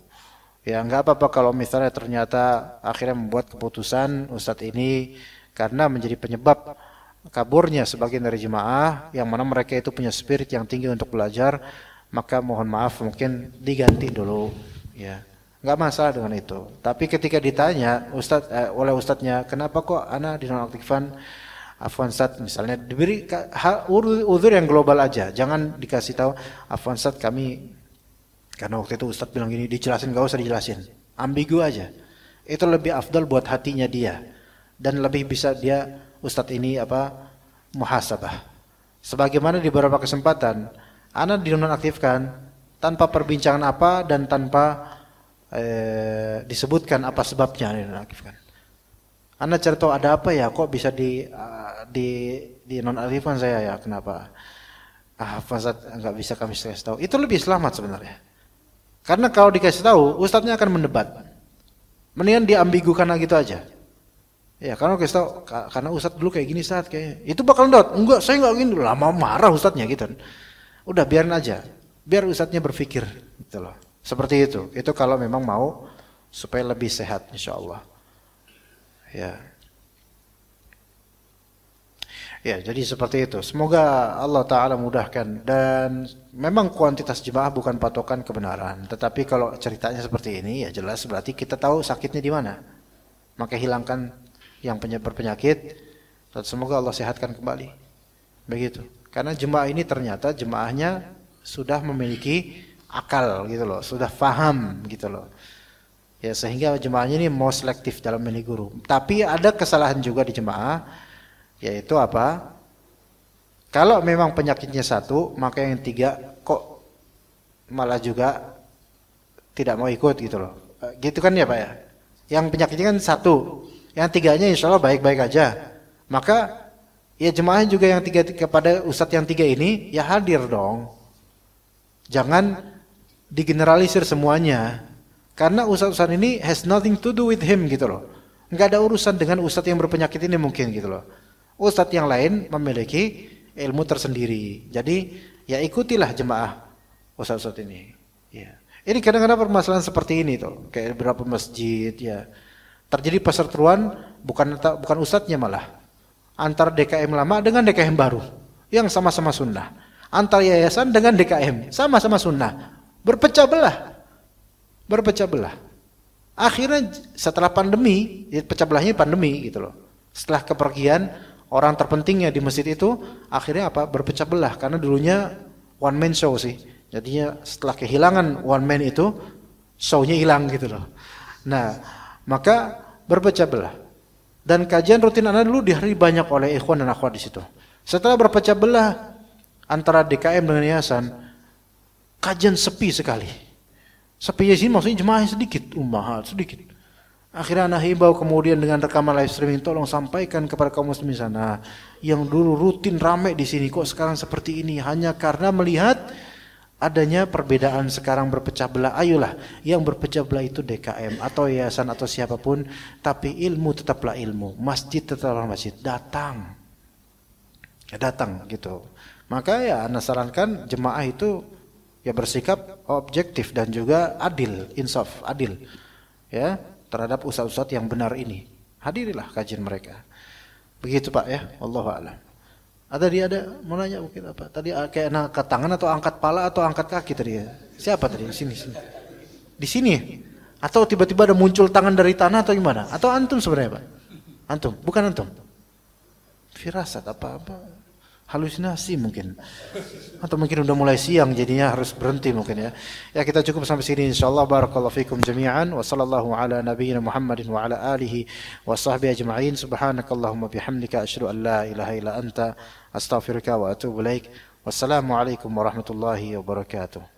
[SPEAKER 2] Ya nggak apa-apa kalau misalnya ternyata akhirnya membuat keputusan Ustadz ini karena menjadi penyebab kaburnya sebagian dari jemaah yang mana mereka itu punya spirit yang tinggi untuk belajar, maka mohon maaf mungkin diganti dulu. Ya nggak masalah dengan itu. Tapi ketika ditanya oleh Ustadznya, kenapa kok Ana dinonaktifkan? Afwan Ustadz misalnya diberi uzur yang global aja, jangan dikasih tahu Afwan Ustadz kami karena waktu itu Ustadz bilang gini, dijelasin, gak usah dijelasin, ambigu aja. Itu lebih afdal buat hatinya dia dan lebih bisa dia Ustadz ini muhasabah. Sebagaimana di beberapa kesempatan Ana dinonaktifkan tanpa perbincangan apa dan tanpa disebutkan apa sebabnya dinonaktifkan. Ana cari tahu ada apa ya, kok bisa di nonaktifkan saya ya, kenapa? Ustadz nggak bisa kami kasih tahu. Itu lebih selamat sebenarnya. Karena kalau dikasih tahu, ustadznya akan mendebat. Mendingan diambigukan gitu aja. Ya, karena kasih tahu, karena ustadz dulu kayak gini Ustadz kayak itu bakal ndot. Enggak, saya nggak gini. Lama marah ustadznya gitu. Udah biarin aja. Biar ustadznya berpikir gitu loh. Seperti itu. Itu kalau memang mau supaya lebih sehat insyaallah. Ya. Ya, jadi seperti itu. Semoga Allah Ta'ala mudahkan. Dan memang kuantitas jemaah bukan patokan kebenaran. Tetapi kalau ceritanya seperti ini, ya jelas berarti kita tahu sakitnya di mana. Maka hilangkan yang berpenyakit. Dan semoga Allah sehatkan kembali. Begitu. Karena jemaah ini ternyata jemaahnya sudah memiliki akal gitu loh. Sudah faham gitu loh. Ya, sehingga jemaahnya ini mau selektif dalam memilih guru. Tapi ada kesalahan juga di jemaah. Yaitu apa? Kalau memang penyakitnya satu, maka yang tiga kok malah juga tidak mau ikut gitu loh. Gitu kan ya Pak ya? Yang penyakitnya kan satu, yang tiganya insya Allah baik-baik aja. Maka ya jemaahnya juga yang tiga kepada ustadz yang tiga ini ya hadir dong. Jangan digeneralisir semuanya. Karena ustadz-ustadz ini has nothing to do with him gitu loh. Nggak ada urusan dengan ustadz yang berpenyakit ini mungkin gitu loh. Ustadz yang lain memiliki ilmu tersendiri. Jadi ya ikutilah jemaah ustadz-ustadz ini. Ya. Ini kadang-kadang permasalahan seperti ini tuh. Kayak beberapa masjid ya. Terjadi perseteruan bukan ustadznya malah. Antara DKM lama dengan DKM baru. Yang sama-sama sunnah. Antara yayasan dengan DKM. Sama-sama sunnah. Berpecah belah. Berpecah belah. Akhirnya setelah pandemi, pecah belahnya pandemi gitu loh. Setelah kepergian orang terpentingnya di masjid itu, akhirnya berpecah belah karena dulunya one man show sih. Jadinya setelah kehilangan one man itu, show-nya hilang gitu loh. Nah, maka berpecah belah. Dan kajian rutin Ana dulu dihadiri banyak oleh ikhwan dan akhwat di situ. Setelah berpecah belah antara DKM dengan yayasan, kajian sepi sekali. Sepi sih maksudnya jemaahnya sedikit, sedikit. Akhirnya Ana himbau kemudian dengan rekaman live streaming, tolong sampaikan kepada kaum muslimin sana yang dulu rutin ramai di sini kok sekarang seperti ini, hanya karena melihat adanya perbedaan sekarang berpecah belah. Ayolah, yang berpecah belah itu DKM atau yayasan atau siapapun, tapi ilmu tetaplah ilmu, masjid tetaplah masjid. Datang gitu. Maka ya Ana sarankan jemaah itu ya bersikap objektif dan juga adil, insaf, adil. Ya. Terhadap ustadz-ustadz yang benar ini. Hadirilah kajian mereka. Begitu Pak ya, wallahu a'lam. Ada mau nanya mungkin apa? Tadi kayak angkat tangan atau angkat pala atau angkat kaki tadi ya? Siapa tadi? Sini. Di sini? Atau tiba-tiba ada muncul tangan dari tanah atau gimana? Atau antum sebenarnya Pak? Antum? Bukan antum? Firasat apa-apa? Halusinasi mungkin. Atau mungkin udah mulai siang jadinya harus berhenti mungkin ya. Ya kita cukup sampai sini insyaallah. Barakallahu fikum jami'an wa sallallahu ala nabiyyina Muhammadin wa ala alihi wa sahbihi ajma'in. Subhanakallahumma bihamdika asyhadu an la ilaha illa anta astaghfiruka wa atubu ilaik. Wassalamu alaikum warahmatullahi wabarakatuh.